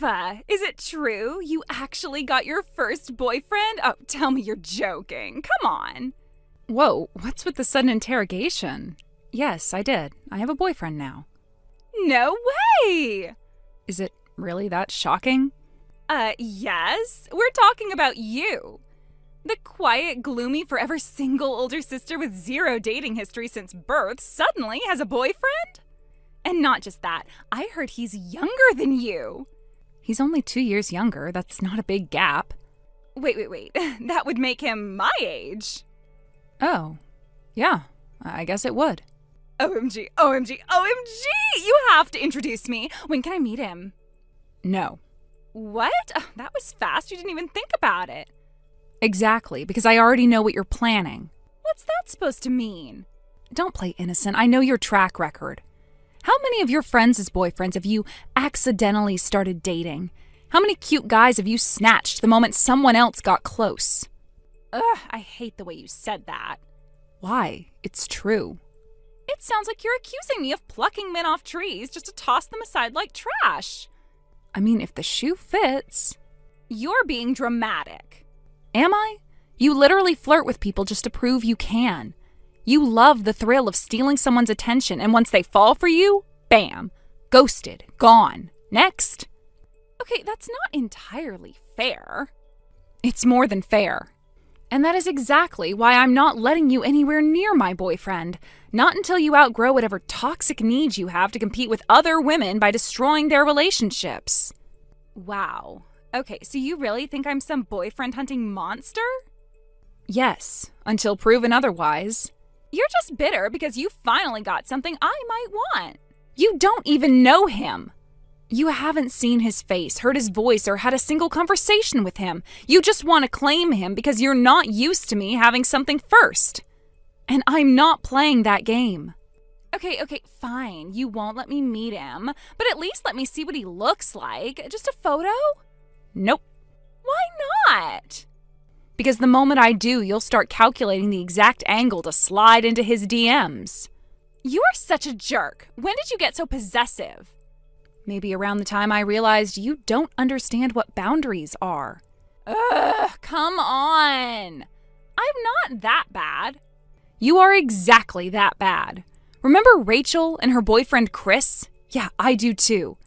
Ava, is it true? You actually got your first boyfriend? Oh, tell me you're joking. Come on. Whoa, what's with the sudden interrogation? Yes, I did. I have a boyfriend now. No way! Is it really that shocking? Yes. We're talking about you. The quiet, gloomy, forever single older sister with zero dating history since birth suddenly has a boyfriend? And not just that, I heard he's younger than you. He's only 2 years younger. That's not a big gap. Wait. That would make him my age. Oh, yeah, I guess it would. OMG. You have to introduce me. When can I meet him? No. What? Oh, that was fast. You didn't even think about it. Exactly, because I already know what you're planning. What's that supposed to mean? Don't play innocent. I know your track record. How many of your friends' boyfriends have you accidentally started dating? How many cute guys have you snatched the moment someone else got close? Ugh, I hate the way you said that. Why? It's true. It sounds like you're accusing me of plucking men off trees just to toss them aside like trash. I mean, if the shoe fits. You're being dramatic. Am I? You literally flirt with people just to prove you can. You love the thrill of stealing someone's attention, and once they fall for you, bam, ghosted, gone. Next. Okay, that's not entirely fair. It's more than fair. And that is exactly why I'm not letting you anywhere near my boyfriend. Not until you outgrow whatever toxic needs you have to compete with other women by destroying their relationships. Wow. Okay, so you really think I'm some boyfriend hunting monster? Yes, until proven otherwise. You're just bitter because you finally got something I might want. You don't even know him. You haven't seen his face, heard his voice, or had a single conversation with him. You just want to claim him because you're not used to me having something first. And I'm not playing that game. Okay, fine. You won't let me meet him, but at least let me see what he looks like. Just a photo? Nope. Why not? Because the moment I do, you'll start calculating the exact angle to slide into his DMs. You're such a jerk. When did you get so possessive? Maybe around the time I realized you don't understand what boundaries are. Ugh, come on. I'm not that bad. You are exactly that bad. Remember Rachel and her boyfriend Chris? Yeah, I do too.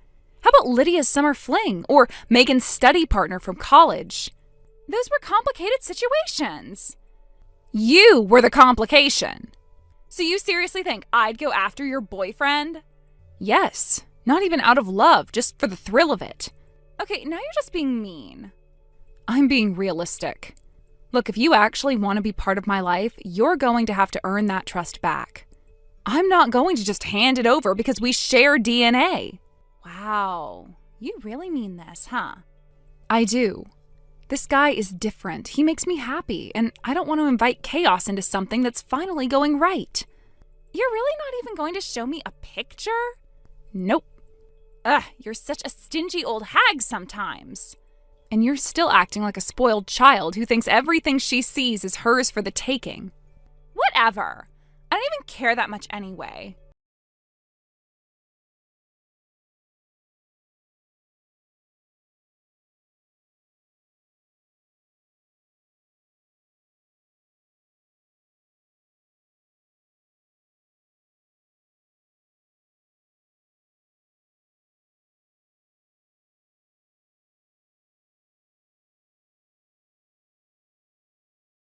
How about Lydia's summer fling or Megan's study partner from college? Those were complicated situations. You were the complication. So you seriously think I'd go after your boyfriend? Yes. Not even out of love, just for the thrill of it. Okay, now you're just being mean. I'm being realistic. Look, if you actually want to be part of my life, you're going to have to earn that trust back. I'm not going to just hand it over because we share DNA. Wow, you really mean this, huh? I do. This guy is different. He makes me happy, and I don't want to invite chaos into something that's finally going right. You're really not even going to show me a picture? Nope. Ugh, you're such a stingy old hag sometimes. And you're still acting like a spoiled child who thinks everything she sees is hers for the taking. Whatever. I don't even care that much anyway.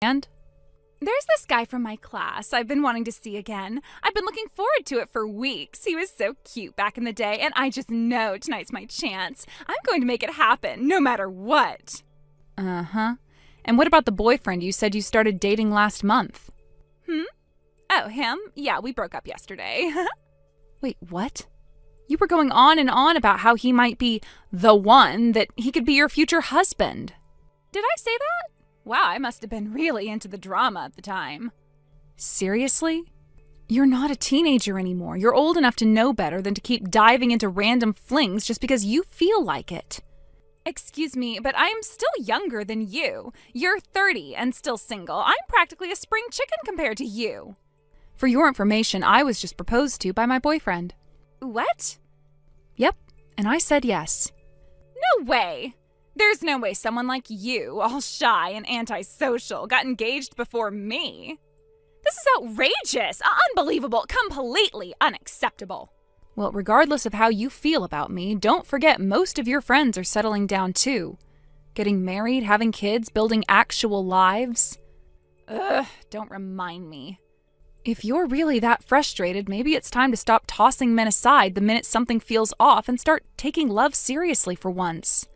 And? There's this guy from my class I've been wanting to see again. I've been looking forward to it for weeks. He was so cute back in the day, and I just know tonight's my chance. I'm going to make it happen, no matter what. Uh-huh. And what about the boyfriend you said you started dating last month? Oh, him? Yeah, we broke up yesterday. Wait, what? You were going on and on about how he might be the one, that he could be your future husband. Did I say that? Wow, I must have been really into the drama at the time. Seriously? You're not a teenager anymore. You're old enough to know better than to keep diving into random flings just because you feel like it. Excuse me, but I'm still younger than you. You're 30 and still single. I'm practically a spring chicken compared to you. For your information, I was just proposed to by my boyfriend. What? Yep, and I said yes. No way! There's no way someone like you, all shy and antisocial, got engaged before me. This is outrageous, unbelievable, completely unacceptable. Well, regardless of how you feel about me, don't forget most of your friends are settling down too. Getting married, having kids, building actual lives. Ugh, don't remind me. If you're really that frustrated, maybe it's time to stop tossing men aside the minute something feels off and start taking love seriously for once.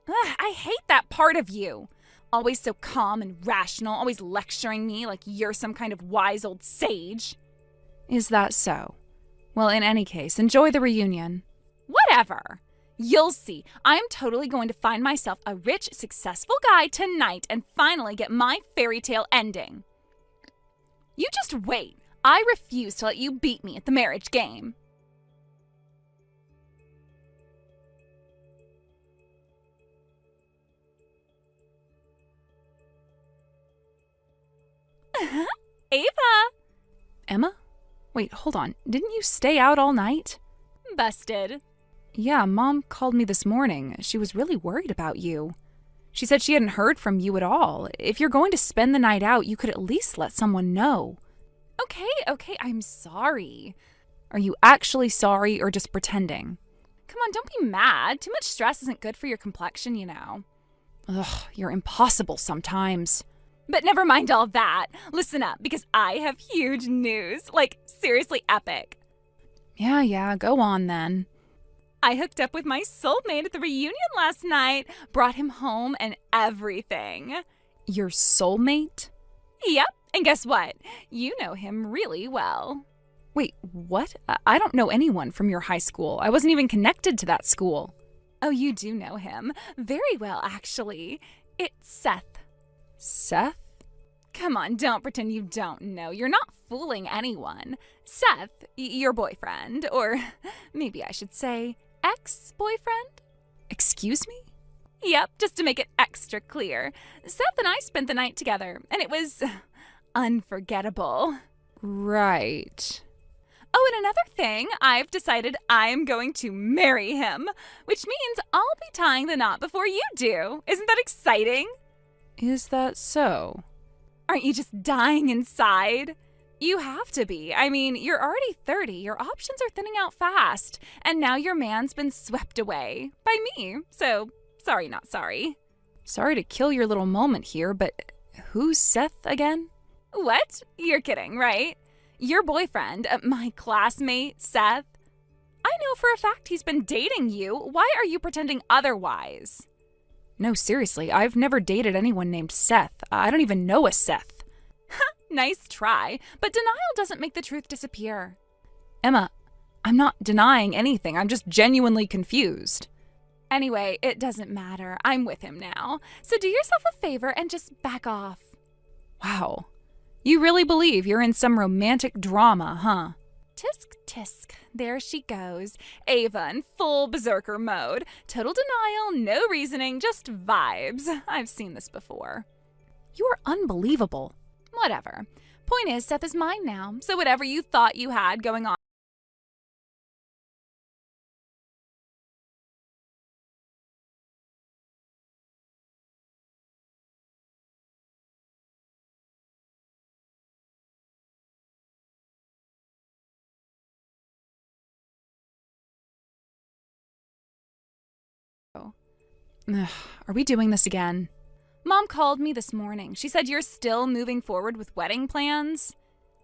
Ugh, I hate that part of you. Always so calm and rational, always lecturing me like you're some kind of wise old sage. Is that so? Well, in any case, enjoy the reunion. Whatever. You'll see. I am totally going to find myself a rich, successful guy tonight and finally get my fairy tale ending. You just wait. I refuse to let you beat me at the marriage game. Ava! Emma? Wait, hold on. Didn't you stay out all night? Busted. Yeah, Mom called me this morning. She was really worried about you. She said she hadn't heard from you at all. If you're going to spend the night out, you could at least let someone know. Okay, I'm sorry. Are you actually sorry or just pretending? Come on, don't be mad. Too much stress isn't good for your complexion, you know. Ugh, you're impossible sometimes. But never mind all that. Listen up, because I have huge news. Like, seriously epic. Yeah, go on then. I hooked up with my soulmate at the reunion last night, brought him home and everything. Your soulmate? Yep, and guess what? You know him really well. Wait, what? I don't know anyone from your high school. I wasn't even connected to that school. Oh, you do know him. Very well, actually. It's Seth. Seth? Come on, don't pretend you don't know. You're not fooling anyone. Seth, your boyfriend, or maybe I should say ex-boyfriend? Excuse me? Yep, just to make it extra clear. Seth and I spent the night together, and it was unforgettable. Right. Oh, and another thing, I've decided I'm going to marry him, which means I'll be tying the knot before you do. Isn't that exciting? Is that so? Aren't you just dying inside? You have to be. I mean, you're already 30. Your options are thinning out fast. And now your man's been swept away by me. So, sorry, not sorry. Sorry to kill your little moment here, but who's Seth again? What? You're kidding, right? Your boyfriend, my classmate, Seth. I know for a fact he's been dating you. Why are you pretending otherwise? No, seriously, I've never dated anyone named Seth. I don't even know a Seth. Nice try, but denial doesn't make the truth disappear. Emma, I'm not denying anything. I'm just genuinely confused. Anyway, it doesn't matter. I'm with him now. So do yourself a favor and just back off. Wow. You really believe you're in some romantic drama, huh? Tisk, tisk. There she goes. Ava in full berserker mode. Total denial, no reasoning, just vibes. I've seen this before. You are unbelievable. Whatever. Point is, Seth is mine now, so whatever you thought you had going on. Ugh, are we doing this again? Mom called me this morning. She said you're still moving forward with wedding plans,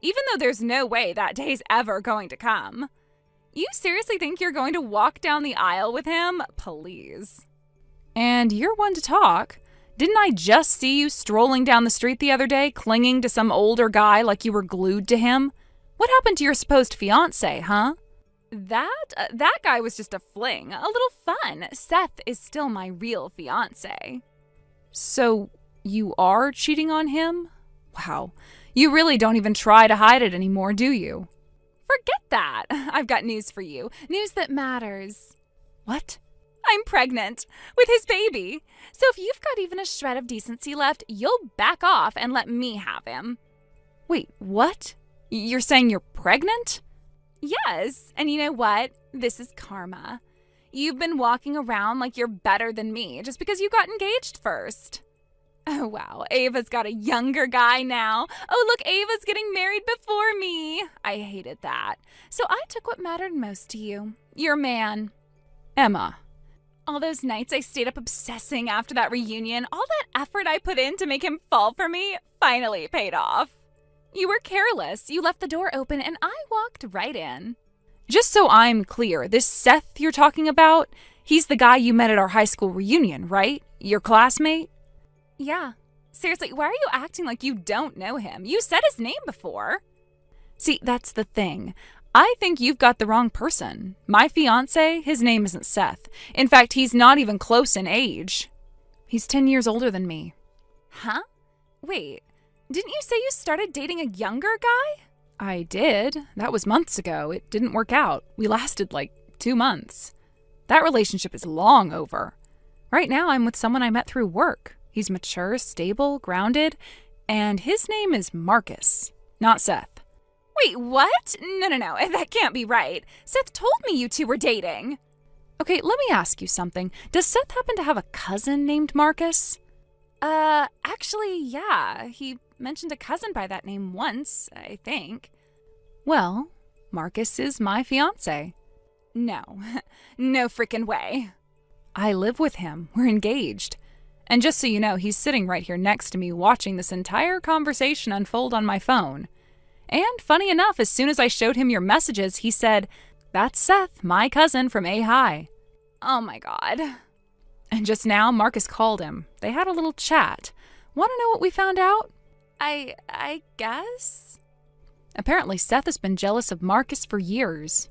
even though there's no way that day's ever going to come. You seriously think you're going to walk down the aisle with him? Please. And you're one to talk. Didn't I just see you strolling down the street the other day, clinging to some older guy like you were glued to him? What happened to your supposed fiancé, huh? That guy was just a fling, a little fun. Seth is still my real fiancé. So you are cheating on him? Wow. You really don't even try to hide it anymore, do you? Forget that. I've got news for you. News that matters. What? I'm pregnant with his baby. So if you've got even a shred of decency left, you'll back off and let me have him. Wait, what? You're saying you're pregnant? Yes, and you know what? This is karma. You've been walking around like you're better than me just because you got engaged first. Oh, wow. Ava's got a younger guy now. Oh, look, Ava's getting married before me. I hated that. So I took what mattered most to you. Your man. Emma. All those nights I stayed up obsessing after that reunion, all that effort I put in to make him fall for me, finally paid off. You were careless. You left the door open and I walked right in. Just so I'm clear, this Seth you're talking about, he's the guy you met at our high school reunion, right? Your classmate? Yeah. Seriously, why are you acting like you don't know him? You said his name before. See, that's the thing. I think you've got the wrong person. My fiancé, his name isn't Seth. In fact, he's not even close in age. He's 10 years older than me. Huh? Wait, didn't you say you started dating a younger guy? I did. That was months ago. It didn't work out. We lasted like 2 months. That relationship is long over. Right now, I'm with someone I met through work. He's mature, stable, grounded, and his name is Marcus, not Seth. Wait, what? No, that can't be right. Seth told me you two were dating. Okay, let me ask you something. Does Seth happen to have a cousin named Marcus? Actually, yeah. He mentioned a cousin by that name once, I think. Well, Marcus is my fiancé. No, no frickin' way. I live with him. We're engaged. And just so you know, he's sitting right here next to me watching this entire conversation unfold on my phone. And funny enough, as soon as I showed him your messages, he said, "That's Seth, my cousin from A High." Oh my God. And just now, Marcus called him. They had a little chat. Want to know what we found out? I guess? Apparently, Seth has been jealous of Marcus for years.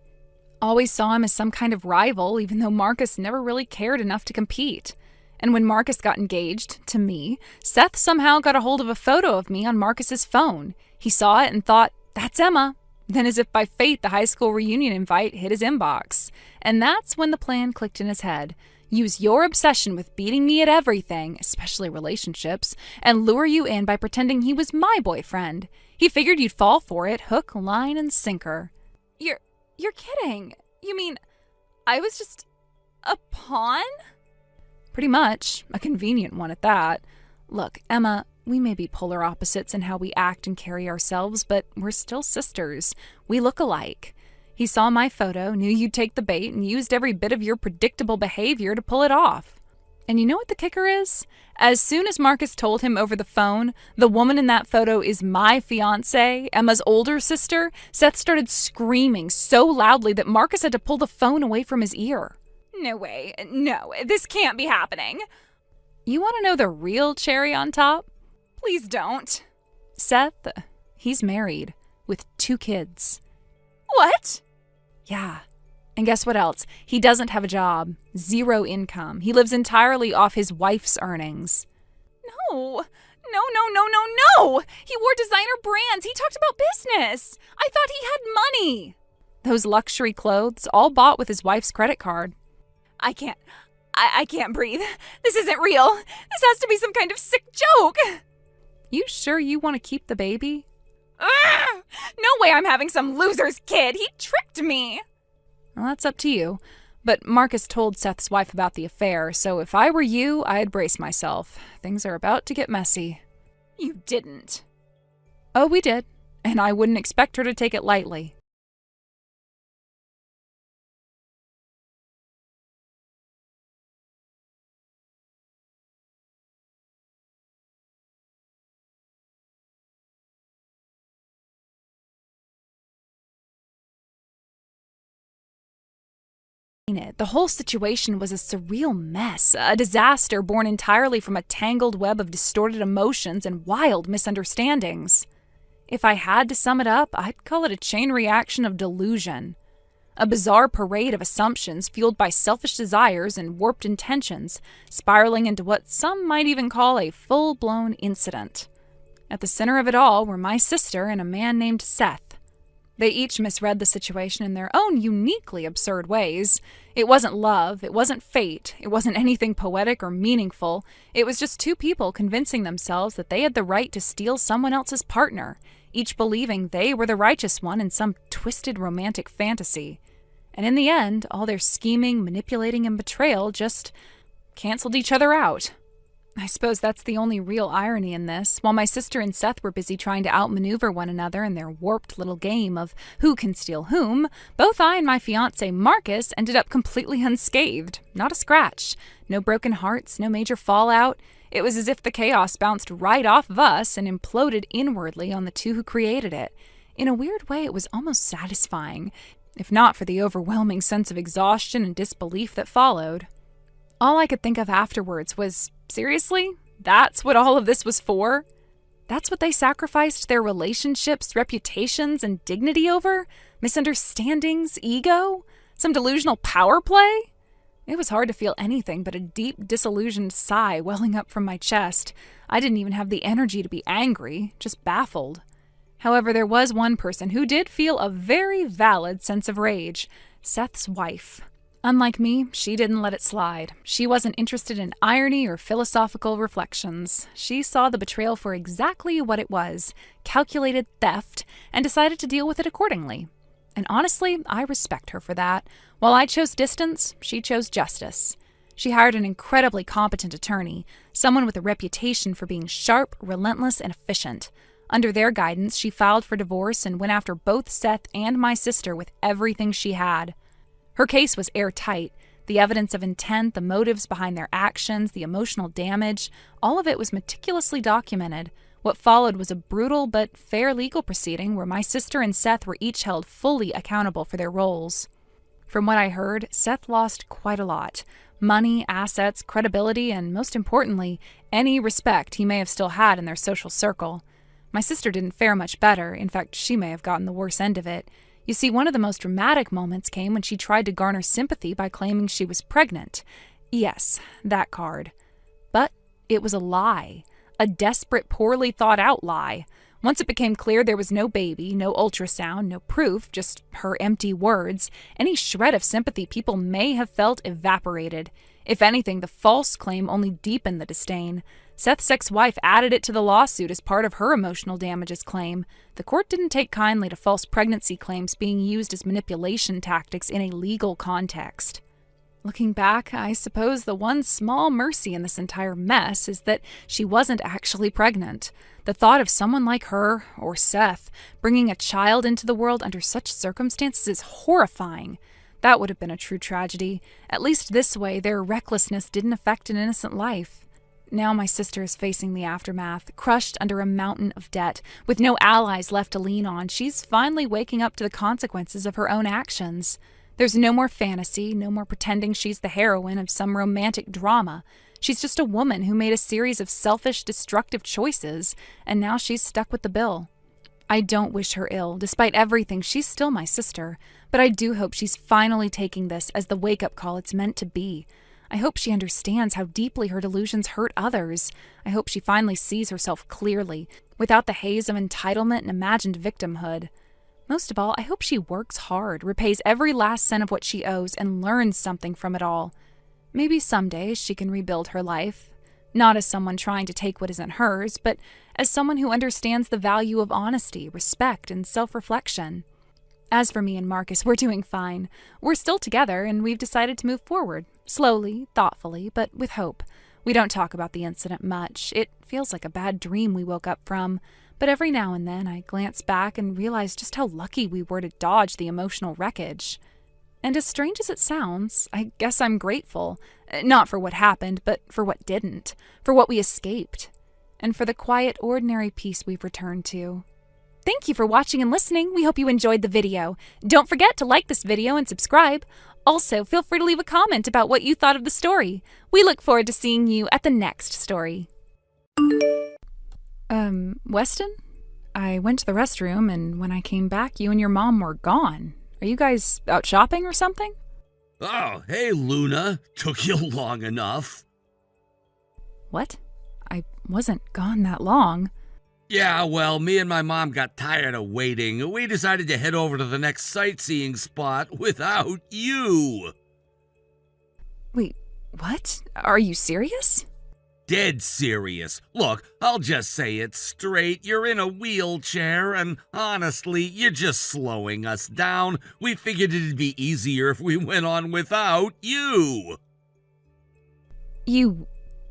Always saw him as some kind of rival, even though Marcus never really cared enough to compete. And when Marcus got engaged, to me, Seth somehow got a hold of a photo of me on Marcus's phone. He saw it and thought, "That's Emma." Then as if by fate, the high school reunion invite hit his inbox. And that's when the plan clicked in his head. Use your obsession with beating me at everything, especially relationships, and lure you in by pretending he was my boyfriend. He figured you'd fall for it, hook, line, and sinker. You're kidding. You mean I was just a pawn? Pretty much. A convenient one at that. Look, Emma, we may be polar opposites in how we act and carry ourselves, but we're still sisters. We look alike. He saw my photo, knew you'd take the bait, and used every bit of your predictable behavior to pull it off. And you know what the kicker is? As soon as Marcus told him over the phone, the woman in that photo is my fiancée, Emma's older sister, Seth started screaming so loudly that Marcus had to pull the phone away from his ear. No way. No, this can't be happening. You want to know the real cherry on top? Please don't. Seth, he's married with 2 kids. What? Yeah. And guess what else? He doesn't have a job. 0 income. He lives entirely off his wife's earnings. No. He wore designer brands. He talked about business. I thought he had money. Those luxury clothes, all bought with his wife's credit card. I can't breathe. This isn't real. This has to be some kind of sick joke. You sure you want to keep the baby? Ugh! No way I'm having some loser's kid. He tricked me. Well, that's up to you. But Marcus told Seth's wife about the affair, so if I were you, I'd brace myself. Things are about to get messy. You didn't. Oh, we did. And I wouldn't expect her to take it lightly. The whole situation was a surreal mess, a disaster born entirely from a tangled web of distorted emotions and wild misunderstandings. If I had to sum it up, I'd call it a chain reaction of delusion. A bizarre parade of assumptions fueled by selfish desires and warped intentions, spiraling into what some might even call a full-blown incident. At the center of it all were my sister and a man named Seth. They each misread the situation in their own uniquely absurd ways. It wasn't love, it wasn't fate, it wasn't anything poetic or meaningful. It was just 2 people convincing themselves that they had the right to steal someone else's partner, each believing they were the righteous one in some twisted romantic fantasy. And in the end, all their scheming, manipulating, and betrayal just canceled each other out. I suppose that's the only real irony in this. While my sister and Seth were busy trying to outmaneuver one another in their warped little game of who can steal whom, both I and my fiancé Marcus ended up completely unscathed. Not a scratch. No broken hearts, no major fallout. It was as if the chaos bounced right off of us and imploded inwardly on the two who created it. In a weird way, it was almost satisfying, if not for the overwhelming sense of exhaustion and disbelief that followed. All I could think of afterwards was, seriously? That's what all of this was for? That's what they sacrificed their relationships, reputations, and dignity over? Misunderstandings, ego? Some delusional power play? It was hard to feel anything but a deep, disillusioned sigh welling up from my chest. I didn't even have the energy to be angry, just baffled. However, there was one person who did feel a very valid sense of rage: Seth's wife. Unlike me, she didn't let it slide. She wasn't interested in irony or philosophical reflections. She saw the betrayal for exactly what it was, calculated theft, and decided to deal with it accordingly. And honestly, I respect her for that. While I chose distance, she chose justice. She hired an incredibly competent attorney, someone with a reputation for being sharp, relentless, and efficient. Under their guidance, she filed for divorce and went after both Seth and my sister with everything she had. Her case was airtight. The evidence of intent, the motives behind their actions, the emotional damage, all of it was meticulously documented. What followed was a brutal but fair legal proceeding where my sister and Seth were each held fully accountable for their roles. From what I heard, Seth lost quite a lot: money, assets, credibility, and most importantly, any respect he may have still had in their social circle. My sister didn't fare much better. In fact, she may have gotten the worse end of it. You see, one of the most dramatic moments came when she tried to garner sympathy by claiming she was pregnant. Yes, that card. But it was a lie. A desperate, poorly thought-out lie. Once it became clear there was no baby, no ultrasound, no proof, just her empty words, any shred of sympathy people may have felt evaporated. If anything, the false claim only deepened the disdain. Seth's ex-wife added it to the lawsuit as part of her emotional damages claim. The court didn't take kindly to false pregnancy claims being used as manipulation tactics in a legal context. Looking back, I suppose the one small mercy in this entire mess is that she wasn't actually pregnant. The thought of someone like her, or Seth, bringing a child into the world under such circumstances is horrifying. That would have been a true tragedy. At least this way, their recklessness didn't affect an innocent life. Now my sister is facing the aftermath, crushed under a mountain of debt. With no allies left to lean on, she's finally waking up to the consequences of her own actions. There's no more fantasy, no more pretending she's the heroine of some romantic drama. She's just a woman who made a series of selfish, destructive choices, and now she's stuck with the bill. I don't wish her ill. Despite everything, she's still my sister. But I do hope she's finally taking this as the wake-up call it's meant to be. I hope she understands how deeply her delusions hurt others. I hope she finally sees herself clearly, without the haze of entitlement and imagined victimhood. Most of all, I hope she works hard, repays every last cent of what she owes, and learns something from it all. Maybe someday she can rebuild her life. Not as someone trying to take what isn't hers, but as someone who understands the value of honesty, respect, and self-reflection. As for me and Marcus, we're doing fine. We're still together, and we've decided to move forward. Slowly, thoughtfully, but with hope. We don't talk about the incident much. It feels like a bad dream we woke up from. But every now and then I glance back and realize just how lucky we were to dodge the emotional wreckage. And as strange as it sounds, I guess I'm grateful. Not for what happened, but for what didn't. For what we escaped. And for the quiet, ordinary peace we've returned to. Thank you for watching and listening. We hope you enjoyed the video. Don't forget to like this video and subscribe. Also, feel free to leave a comment about what you thought of the story. We look forward to seeing you at the next story. Weston? I went to the restroom, and when I came back, you and your mom were gone. Are you guys out shopping or something? Oh, hey, Luna. Took you long enough. What? I wasn't gone that long. Yeah, well, me and my mom got tired of waiting. We decided to head over to the next sightseeing spot without you. Wait, what? Are you serious? dead serious. Look, I'll just say it straight. You're in a wheelchair, and honestly, you're just slowing us down. We figured it'd be easier if we went on without you. You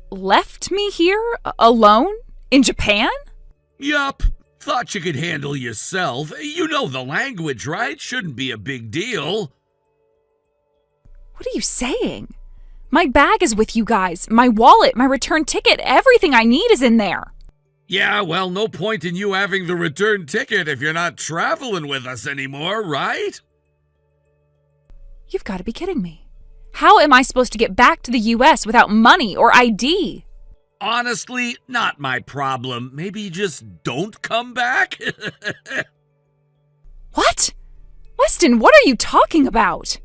left me here alone in Japan? Yup. Thought you could handle yourself. You know the language, right? Shouldn't be a big deal. What are you saying? My bag is with you guys. My wallet, my return ticket, everything I need is in there. Yeah, well, no point in you having the return ticket if you're not traveling with us anymore, right? You've got to be kidding me. How am I supposed to get back to the US without money or ID? Honestly, not my problem. Maybe you just don't come back? What? Weston, what are you talking about?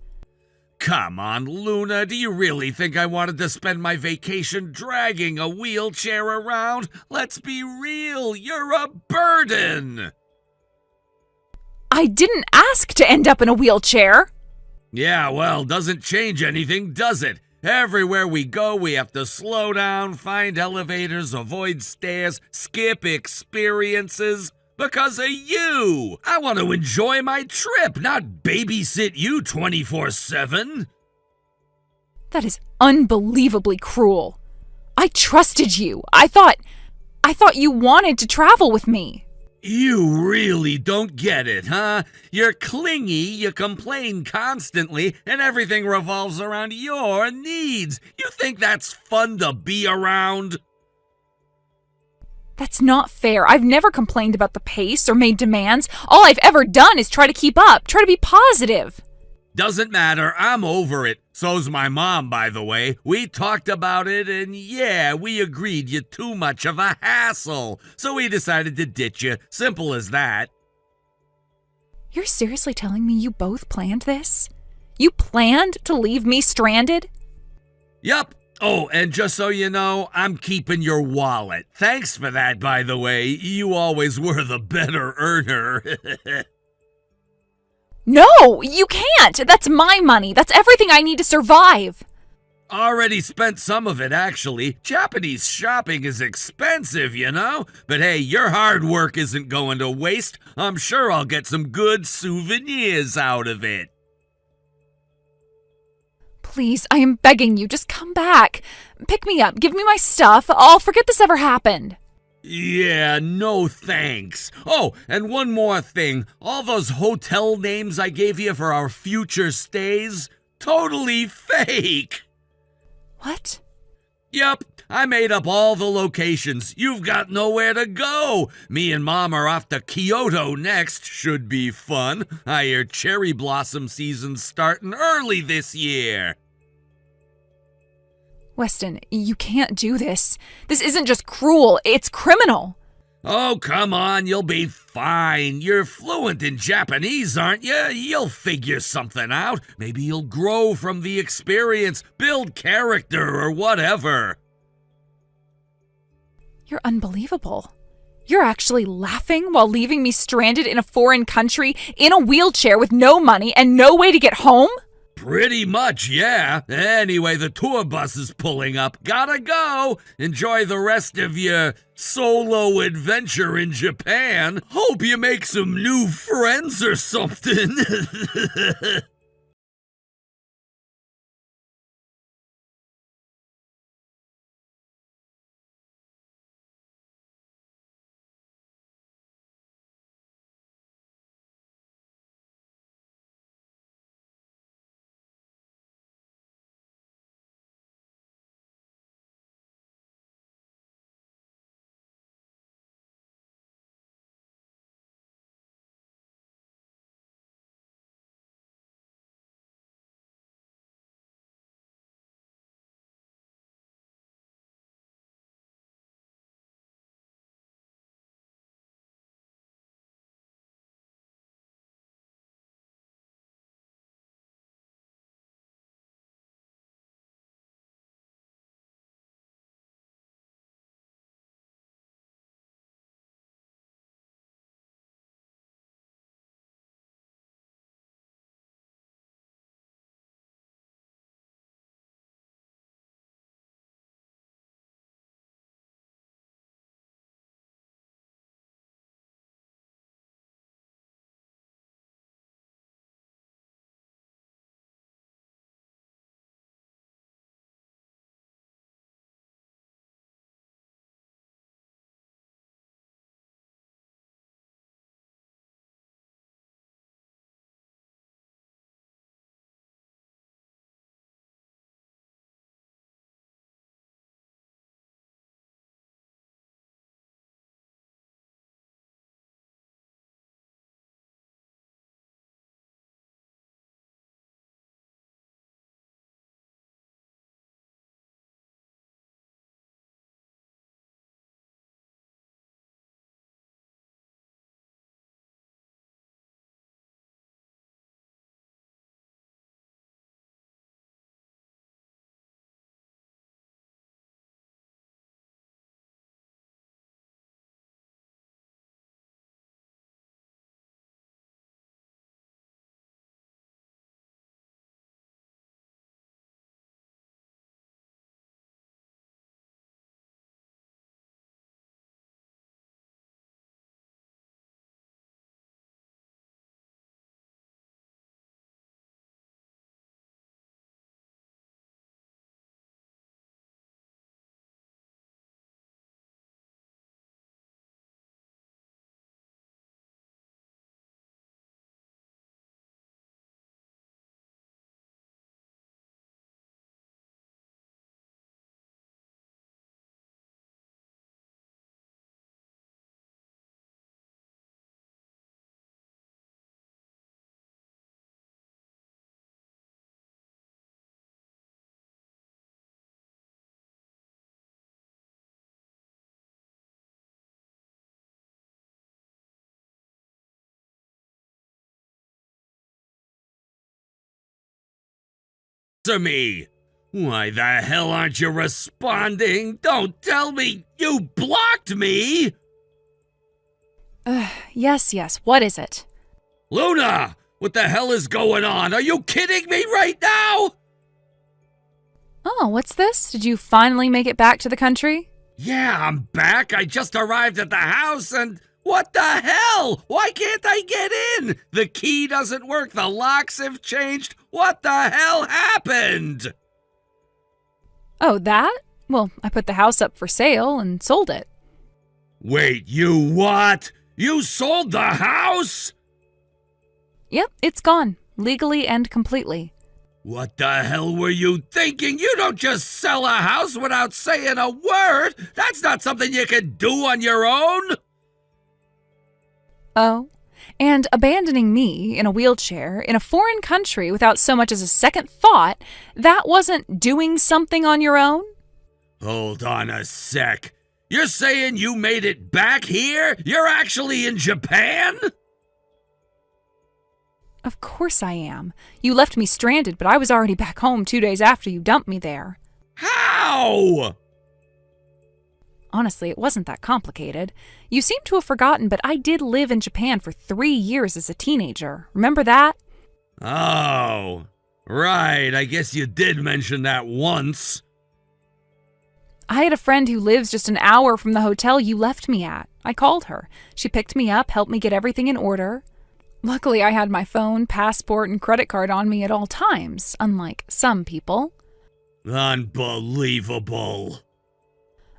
Come on, Luna, do you really think I wanted to spend my vacation dragging a wheelchair around? Let's be real, you're a burden! I didn't ask to end up in a wheelchair. Yeah, well, doesn't change anything, does it? Everywhere we go, we have to slow down, find elevators, avoid stairs, skip experiences. Because of you! I want to enjoy my trip, not babysit you 24/7. That is unbelievably cruel. I trusted you. I thought you wanted to travel with me. You really don't get it, huh? You're clingy, you complain constantly, and everything revolves around your needs. You think that's fun to be around? That's not fair. I've never complained about the pace or made demands. All I've ever done is try to keep up, try to be positive. Doesn't matter, I'm over it. So's my mom, by the way. We talked about it, and yeah, we agreed you're too much of a hassle. So we decided to ditch you. Simple as that. You're seriously telling me you both planned this? You planned to leave me stranded? Yup. Oh, and just so you know, I'm keeping your wallet. Thanks for that, by the way. You always were the better earner. No, you can't. That's my money. That's everything I need to survive. Already spent some of it, actually. Japanese shopping is expensive, you know? But hey, your hard work isn't going to waste. I'm sure I'll get some good souvenirs out of it. Please, I am begging you, just come back. Pick me up, give me my stuff. I'll forget this ever happened. Yeah, no thanks. Oh, and one more thing. All those hotel names I gave you for our future stays, totally fake. What? Yep, I made up all the locations. You've got nowhere to go. Me and Mom are off to Kyoto next. Should be fun. I hear cherry blossom season's starting early this year. Weston, you can't do this. This isn't just cruel, it's criminal. Oh, come on, you'll be fine. You're fluent in Japanese, aren't you? You'll figure something out. Maybe you'll grow from the experience, build character, or whatever. You're unbelievable. You're actually laughing while leaving me stranded in a foreign country, in a wheelchair with no money and no way to get home? Pretty much, yeah. Anyway, the tour bus is pulling up. Gotta go. Enjoy the rest of your solo adventure in Japan. Hope you make some new friends or something. answer me. Why the hell aren't you responding? Don't tell me you blocked me! Yes, what is it? Luna! What the hell is going on? Are you kidding me right now? Oh, what's this? Did you finally make it back to the country? Yeah, I'm back. I just arrived at the house and... What the hell? Why can't I get in? The key doesn't work. The locks have changed. What the hell happened? Oh, that? Well, I put the house up for sale and sold it. Wait, you what? You sold the house? Yep, it's gone. Legally and completely. What the hell were you thinking? You don't just sell a house without saying a word. That's not something you can do on your own. Oh, and abandoning me in a wheelchair in a foreign country without so much as a second thought, that wasn't doing something on your own? Hold on a sec. You're saying you made it back here? You're actually in Japan? Of course I am. You left me stranded, but I was already back home 2 days after you dumped me there. How? Honestly, it wasn't that complicated. You seem to have forgotten, but I did live in Japan for 3 years as a teenager. Remember that? Oh, right. I guess you did mention that once. I had a friend who lives just an hour from the hotel you left me at. I called her. She picked me up, helped me get everything in order. Luckily, I had my phone, passport, and credit card on me at all times, unlike some people. Unbelievable.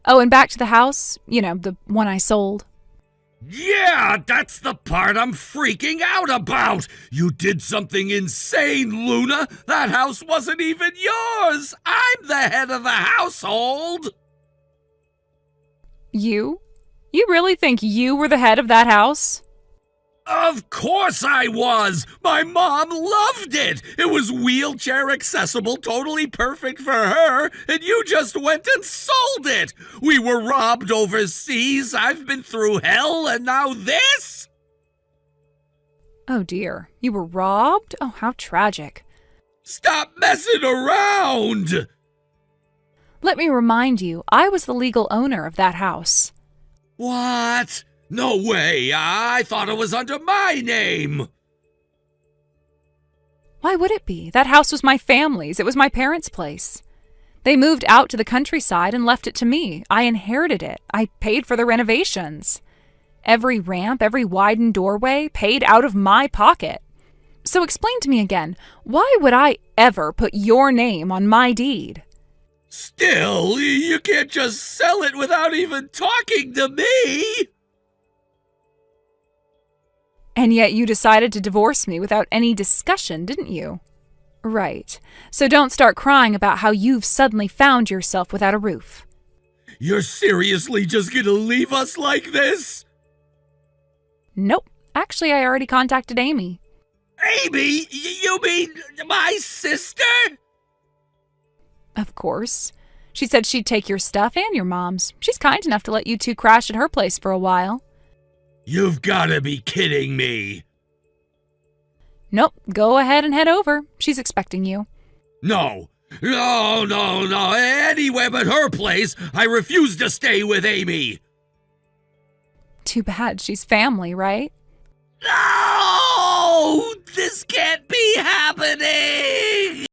Oh, and back to the house, the one I sold. Yeah, that's the part I'm freaking out about. You did something insane, Luna. That house wasn't even yours. I'm the head of the household. You? You really think you were the head of that house? Of course I was! My mom loved it! It was wheelchair accessible, totally perfect for her, and you just went and sold it! We were robbed overseas, I've been through hell, and now this? Oh dear, you were robbed? Oh, how tragic. Stop messing around! Let me remind you, I was the legal owner of that house. What? No way! I thought it was under my name! Why would it be? That house was my family's. It was my parents' place. They moved out to the countryside and left it to me. I inherited it. I paid for the renovations. Every ramp, every widened doorway, paid out of my pocket. So explain to me again, why would I ever put your name on my deed? Still, you can't just sell it without even talking to me! And yet you decided to divorce me without any discussion, didn't you? Right. So don't start crying about how you've suddenly found yourself without a roof. You're seriously just gonna leave us like this? Nope. Actually, I already contacted Amy. Amy? You mean my sister? Of course. She said she'd take your stuff and your mom's. She's kind enough to let you two crash at her place for a while. You've gotta be kidding me. Nope. Go ahead and head over. She's expecting you. No. Anywhere but her place. I refuse to stay with Amy. Too bad. She's family, right? No! This can't be happening!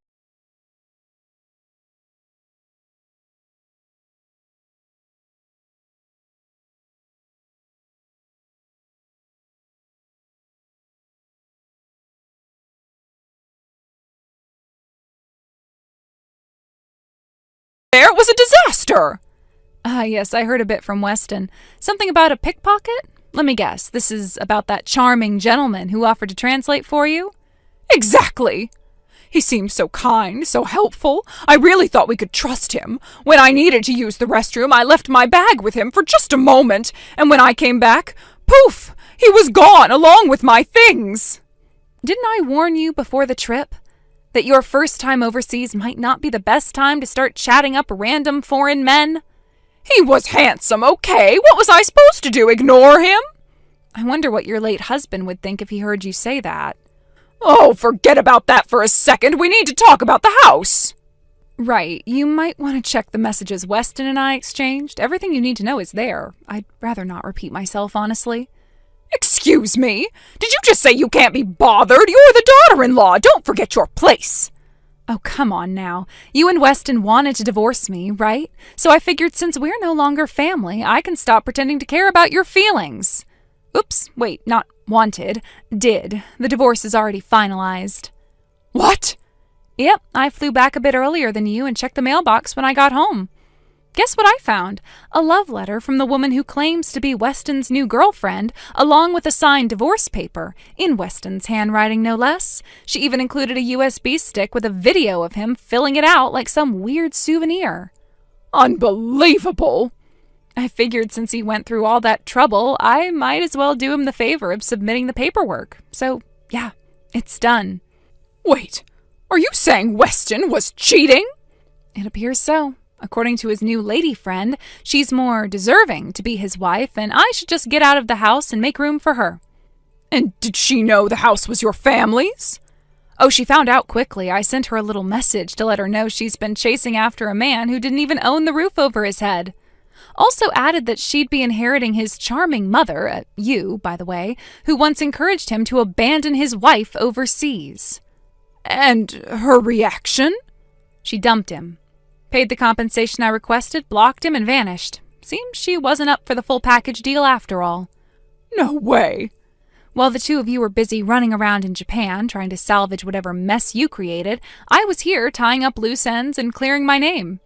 There was a disaster! Yes, I heard a bit from Weston. Something about a pickpocket? Let me guess, this is about that charming gentleman who offered to translate for you? Exactly! He seemed so kind, so helpful. I really thought we could trust him. When I needed to use the restroom, I left my bag with him for just a moment, and when I came back, poof! He was gone along with my things! Didn't I warn you before the trip? That your first time overseas might not be the best time to start chatting up random foreign men? He was handsome, okay. What was I supposed to do, ignore him? I wonder what your late husband would think if he heard you say that. Oh, forget about that for a second. We need to talk about the house. Right, you might want to check the messages Weston and I exchanged. Everything you need to know is there. I'd rather not repeat myself, honestly. Excuse me? Did you just say you can't be bothered? You're the daughter-in-law. Don't forget your place. Oh, come on now. You and Weston wanted to divorce me, right? So I figured since we're no longer family, I can stop pretending to care about your feelings. Oops, wait, not wanted. Did. The divorce is already finalized. What? Yep, I flew back a bit earlier than you and checked the mailbox when I got home. Guess what I found? A love letter from the woman who claims to be Weston's new girlfriend, along with a signed divorce paper, in Weston's handwriting no less. She even included a USB stick with a video of him filling it out like some weird souvenir. Unbelievable! I figured since he went through all that trouble, I might as well do him the favor of submitting the paperwork. So, yeah, it's done. Wait, are you saying Weston was cheating? It appears so. According to his new lady friend, she's more deserving to be his wife, and I should just get out of the house and make room for her. And did she know the house was your family's? Oh, she found out quickly. I sent her a little message to let her know she's been chasing after a man who didn't even own the roof over his head. Also added that she'd be inheriting his charming mother, you, by the way, who once encouraged him to abandon his wife overseas. And her reaction? She dumped him. Paid the compensation I requested, blocked him, and vanished. Seems she wasn't up for the full package deal after all. No way. While the two of you were busy running around in Japan trying to salvage whatever mess you created, I was here tying up loose ends and clearing my name.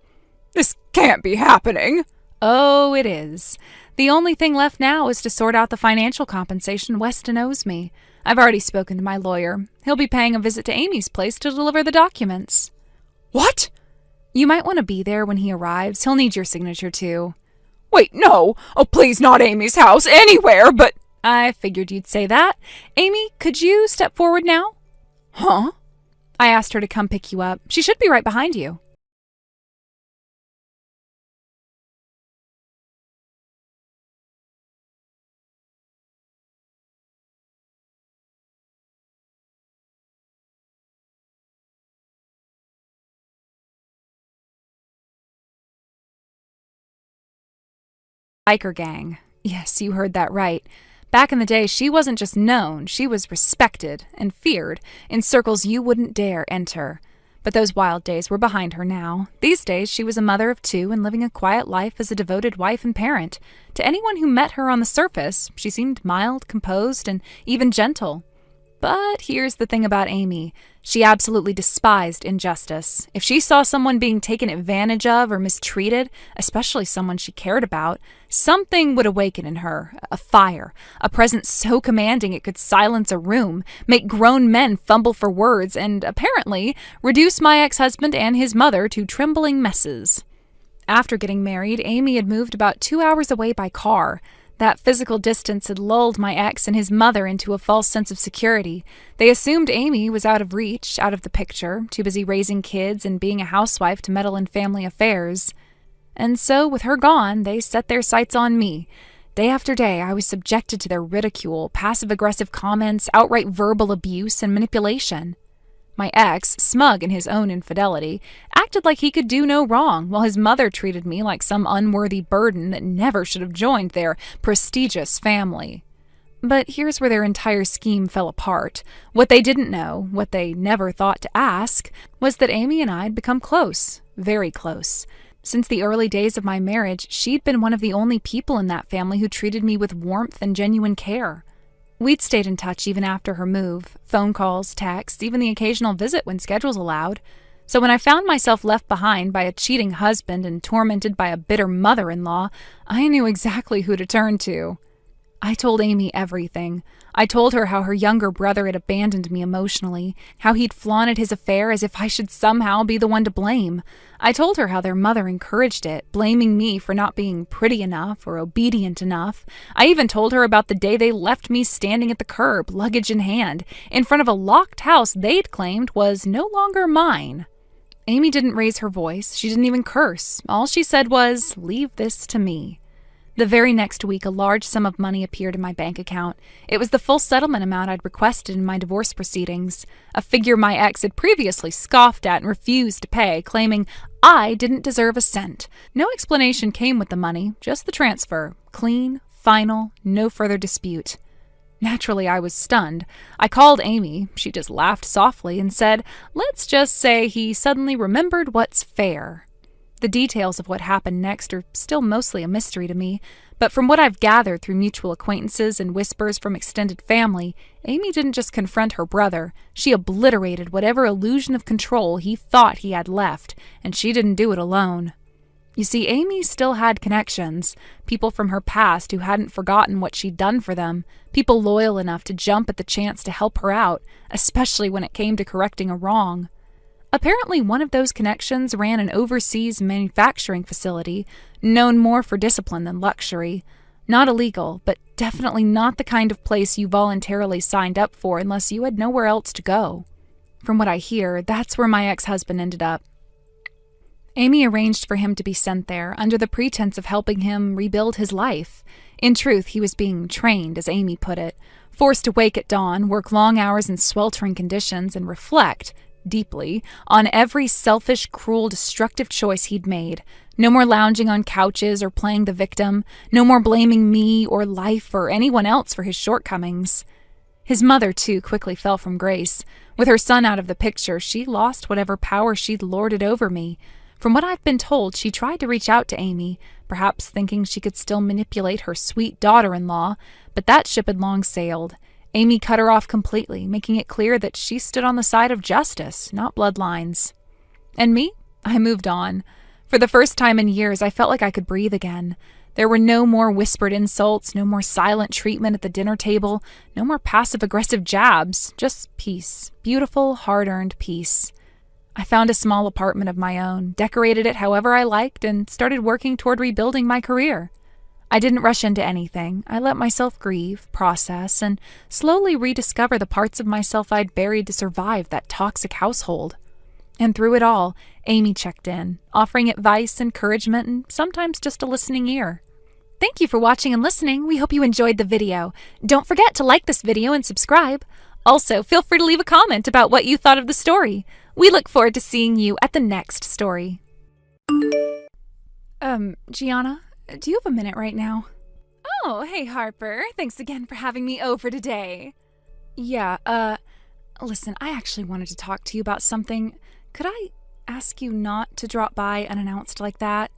This can't be happening. Oh, it is. The only thing left now is to sort out the financial compensation Weston owes me. I've already spoken to my lawyer. He'll be paying a visit to Amy's place to deliver the documents. What? You might want to be there when he arrives. He'll need your signature, too. Wait, no. Oh, please, not Amy's house. Anywhere, but... I figured you'd say that. Amy, could you step forward now? Huh? I asked her to come pick you up. She should be right behind you. Biker gang. Yes, you heard that right. Back in the day, she wasn't just known, she was respected and feared in circles you wouldn't dare enter. But those wild days were behind her now. These days, she was a mother of two and living a quiet life as a devoted wife and parent. To anyone who met her on the surface, she seemed mild, composed, and even gentle. But here's the thing about Amy. She absolutely despised injustice. If she saw someone being taken advantage of or mistreated, especially someone she cared about, something would awaken in her. A fire. A presence so commanding it could silence a room, make grown men fumble for words, and apparently reduce my ex-husband and his mother to trembling messes. After getting married, Amy had moved about 2 hours away by car. That physical distance had lulled my ex and his mother into a false sense of security. They assumed Amy was out of reach, out of the picture, too busy raising kids and being a housewife to meddle in family affairs. And so, with her gone, they set their sights on me. Day after day, I was subjected to their ridicule, passive-aggressive comments, outright verbal abuse, and manipulation. My ex, smug in his own infidelity, acted like he could do no wrong, while his mother treated me like some unworthy burden that never should have joined their prestigious family. But here's where their entire scheme fell apart. What they didn't know, what they never thought to ask, was that Amy and I'd become close, very close. Since the early days of my marriage, she'd been one of the only people in that family who treated me with warmth and genuine care. We'd stayed in touch even after her move, phone calls, texts, even the occasional visit when schedules allowed. So when I found myself left behind by a cheating husband and tormented by a bitter mother-in-law, I knew exactly who to turn to. I told Amy everything. I told her how her younger brother had abandoned me emotionally, how he'd flaunted his affair as if I should somehow be the one to blame. I told her how their mother encouraged it, blaming me for not being pretty enough or obedient enough. I even told her about the day they left me standing at the curb, luggage in hand, in front of a locked house they'd claimed was no longer mine. Amy didn't raise her voice. She didn't even curse. All she said was, "Leave this to me." The very next week, a large sum of money appeared in my bank account. It was the full settlement amount I'd requested in my divorce proceedings, a figure my ex had previously scoffed at and refused to pay, claiming I didn't deserve a cent. No explanation came with the money, just the transfer. Clean, final, no further dispute. Naturally, I was stunned. I called Amy. She just laughed softly and said, "Let's just say he suddenly remembered what's fair." The details of what happened next are still mostly a mystery to me, but from what I've gathered through mutual acquaintances and whispers from extended family, Amy didn't just confront her brother, she obliterated whatever illusion of control he thought he had left, and she didn't do it alone. You see, Amy still had connections, people from her past who hadn't forgotten what she'd done for them, people loyal enough to jump at the chance to help her out, especially when it came to correcting a wrong. Apparently, one of those connections ran an overseas manufacturing facility, known more for discipline than luxury. Not illegal, but definitely not the kind of place you voluntarily signed up for unless you had nowhere else to go. From what I hear, that's where my ex-husband ended up. Amy arranged for him to be sent there under the pretense of helping him rebuild his life. In truth, he was being trained, as Amy put it, forced to wake at dawn, work long hours in sweltering conditions, and reflect deeply on every selfish, cruel, destructive choice he'd made. No more lounging on couches or playing the victim. No more blaming me or life or anyone else for his shortcomings. His mother, too, quickly fell from grace. With her son out of the picture, she lost whatever power she'd lorded over me. From what I've been told, she tried to reach out to Amy, perhaps thinking she could still manipulate her sweet daughter-in-law, but that ship had long sailed. Amy cut her off completely, making it clear that she stood on the side of justice, not bloodlines. And me? I moved on. For the first time in years, I felt like I could breathe again. There were no more whispered insults, no more silent treatment at the dinner table, no more passive-aggressive jabs, just peace. Beautiful, hard-earned peace. I found a small apartment of my own, decorated it however I liked, and started working toward rebuilding my career. I didn't rush into anything. I let myself grieve, process, and slowly rediscover the parts of myself I'd buried to survive that toxic household. And through it all, Amy checked in, offering advice, encouragement, and sometimes just a listening ear. Thank you for watching and listening. We hope you enjoyed the video. Don't forget to like this video and subscribe. Also, feel free to leave a comment about what you thought of the story. We look forward to seeing you at the next story. Gianna, do you have a minute right now? Oh, hey Harper. Thanks again for having me over today. Yeah, listen, I actually wanted to talk to you about something. Could I ask you not to drop by unannounced like that?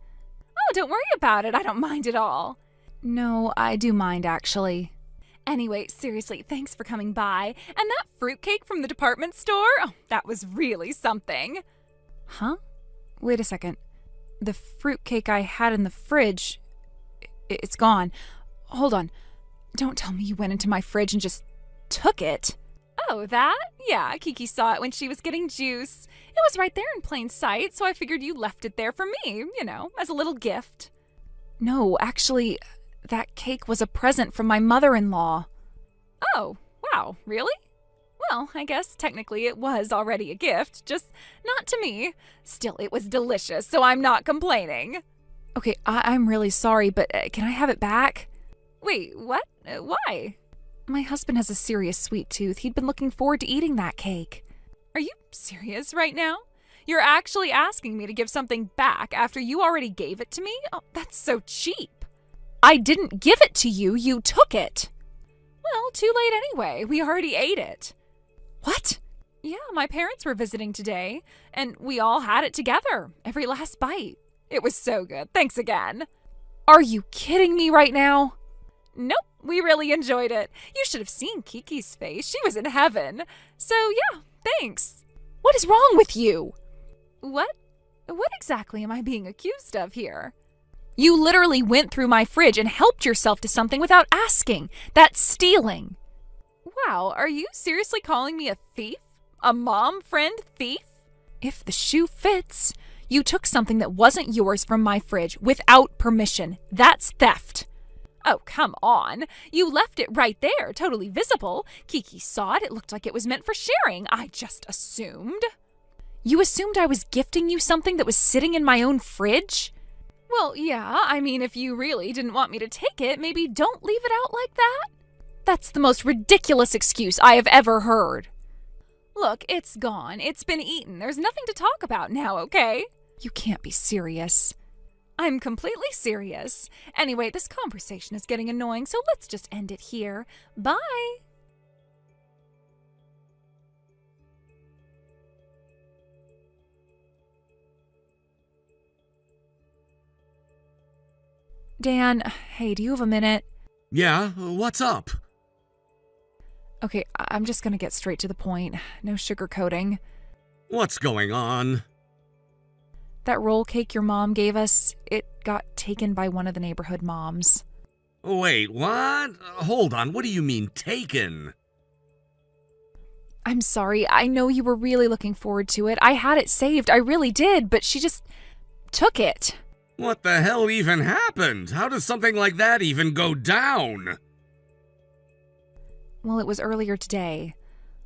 Oh, don't worry about it. I don't mind at all. No, I do mind, actually. Anyway, seriously, thanks for coming by. And that fruitcake from the department store? Oh, that was really something. Huh? Wait a second. The fruitcake I had in the fridge, it's gone. Hold on. Don't tell me you went into my fridge and just took it. Oh, that? Yeah, Kiki saw it when she was getting juice. It was right there in plain sight, so I figured you left it there for me, as a little gift. No, actually, that cake was a present from my mother-in-law. Oh, wow, really? Well, I guess technically it was already a gift, just not to me. Still, it was delicious, so I'm not complaining. Okay, I'm really sorry, but can I have it back? Wait, what? Why? My husband has a serious sweet tooth. He'd been looking forward to eating that cake. Are you serious right now? You're actually asking me to give something back after you already gave it to me? Oh, that's so cheap. I didn't give it to you. You took it. Well, too late anyway. We already ate it. What? Yeah, my parents were visiting today, and we all had it together, every last bite. It was so good. Thanks again. Are you kidding me right now? Nope, we really enjoyed it. You should have seen Kiki's face. She was in heaven. So yeah, thanks. What is wrong with you? What? What exactly am I being accused of here? You literally went through my fridge and helped yourself to something without asking. That's stealing. Wow, are you seriously calling me a thief? A mom friend thief? If the shoe fits. You took something that wasn't yours from my fridge without permission. That's theft. Oh, come on. You left it right there, totally visible. Kiki saw it. It looked like it was meant for sharing. I just assumed. You assumed I was gifting you something that was sitting in my own fridge? Well, yeah, I mean, if you really didn't want me to take it, maybe don't leave it out like that. That's the most ridiculous excuse I have ever heard. Look, it's gone. It's been eaten. There's nothing to talk about now, okay? You can't be serious. I'm completely serious. Anyway, this conversation is getting annoying, so let's just end it here. Bye. Dan, hey, do you have a minute? Yeah, what's up? Okay, I'm just gonna get straight to the point. No sugarcoating. What's going on? That roll cake your mom gave us, it got taken by one of the neighborhood moms. Wait, what? Hold on, what do you mean taken? I'm sorry, I know you were really looking forward to it. I had it saved, I really did, but she just took it. What the hell even happened? How does something like that even go down? Well, it was earlier today.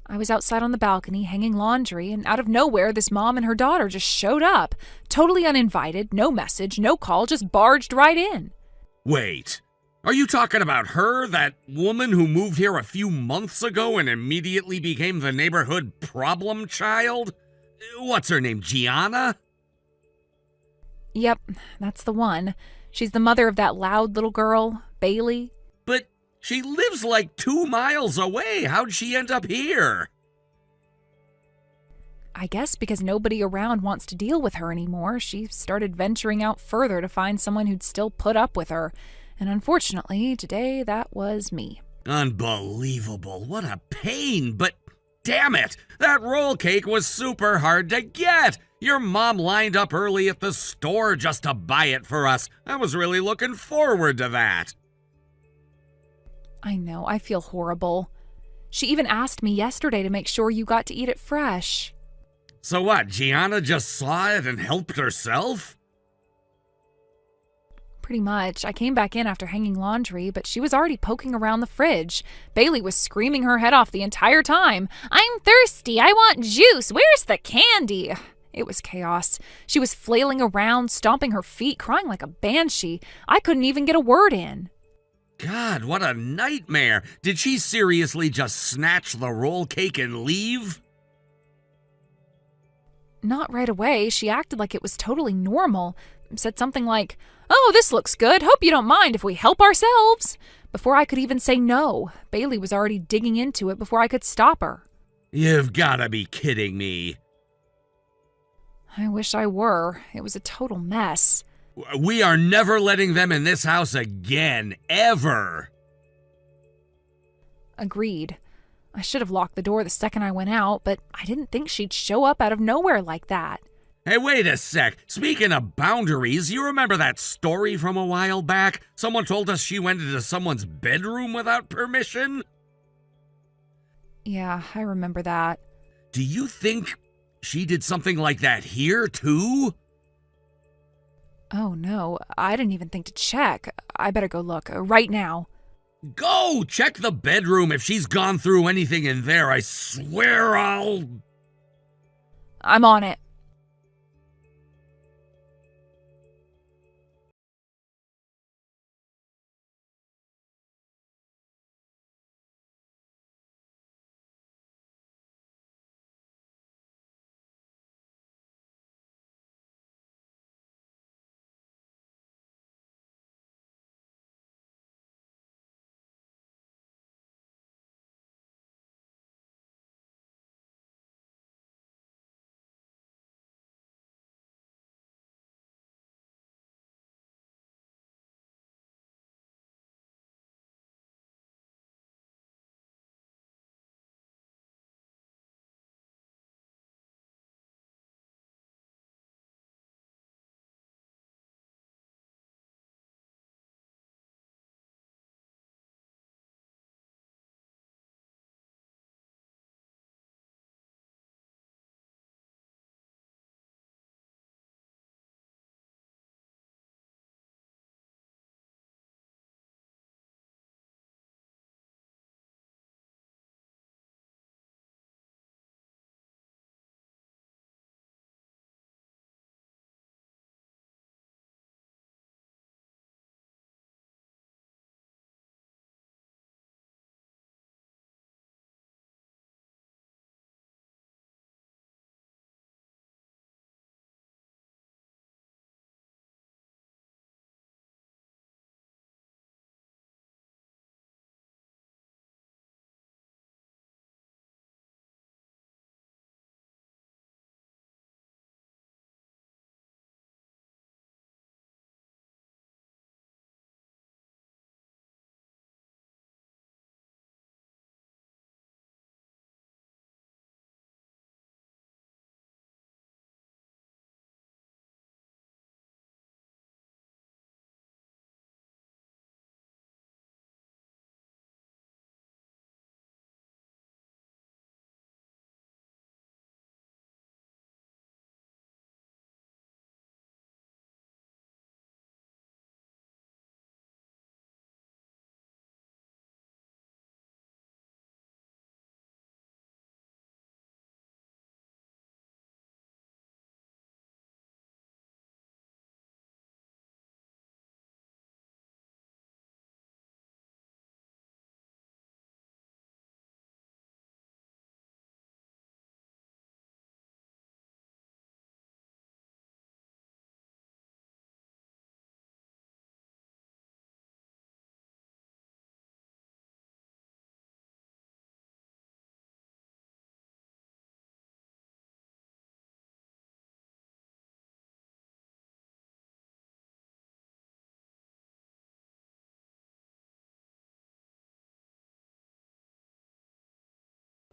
I was outside on the balcony hanging laundry, and out of nowhere, this mom and her daughter just showed up. Totally uninvited, no message, no call, just barged right in. Wait, are you talking about her, that woman who moved here a few months ago and immediately became the neighborhood problem child? What's her name, Gianna? Yep, that's the one. She's the mother of that loud little girl, Bailey. But she lives like 2 miles away. How'd she end up here? I guess because nobody around wants to deal with her anymore, she started venturing out further to find someone who'd still put up with her. And unfortunately, today that was me. Unbelievable. What a pain. But damn it, that roll cake was super hard to get. Your mom lined up early at the store just to buy it for us. I was really looking forward to that. I know, I feel horrible. She even asked me yesterday to make sure you got to eat it fresh. So what, Gianna just saw it and helped herself? Pretty much. I came back in after hanging laundry, but she was already poking around the fridge. Bailey was screaming her head off the entire time. "I'm thirsty. I want juice. Where's the candy?" It was chaos. She was flailing around, stomping her feet, crying like a banshee. I couldn't even get a word in. God, what a nightmare. Did she seriously just snatch the roll cake and leave? Not right away. She acted like it was totally normal. Said something like, "Oh, this looks good. Hope you don't mind if we help ourselves." Before I could even say no, Bailey was already digging into it before I could stop her. You've gotta be kidding me. I wish I were. It was a total mess. We are never letting them in this house again, ever. Agreed. I should have locked the door the second I went out, but I didn't think she'd show up out of nowhere like that. Hey, wait a sec. Speaking of boundaries, you remember that story from a while back? Someone told us she went into someone's bedroom without permission? Yeah, I remember that. Do you think she did something like that here, too? Oh no, I didn't even think to check. I better go look right now. Go! Check the bedroom. If she's gone through anything in there, I swear I'll... I'm on it.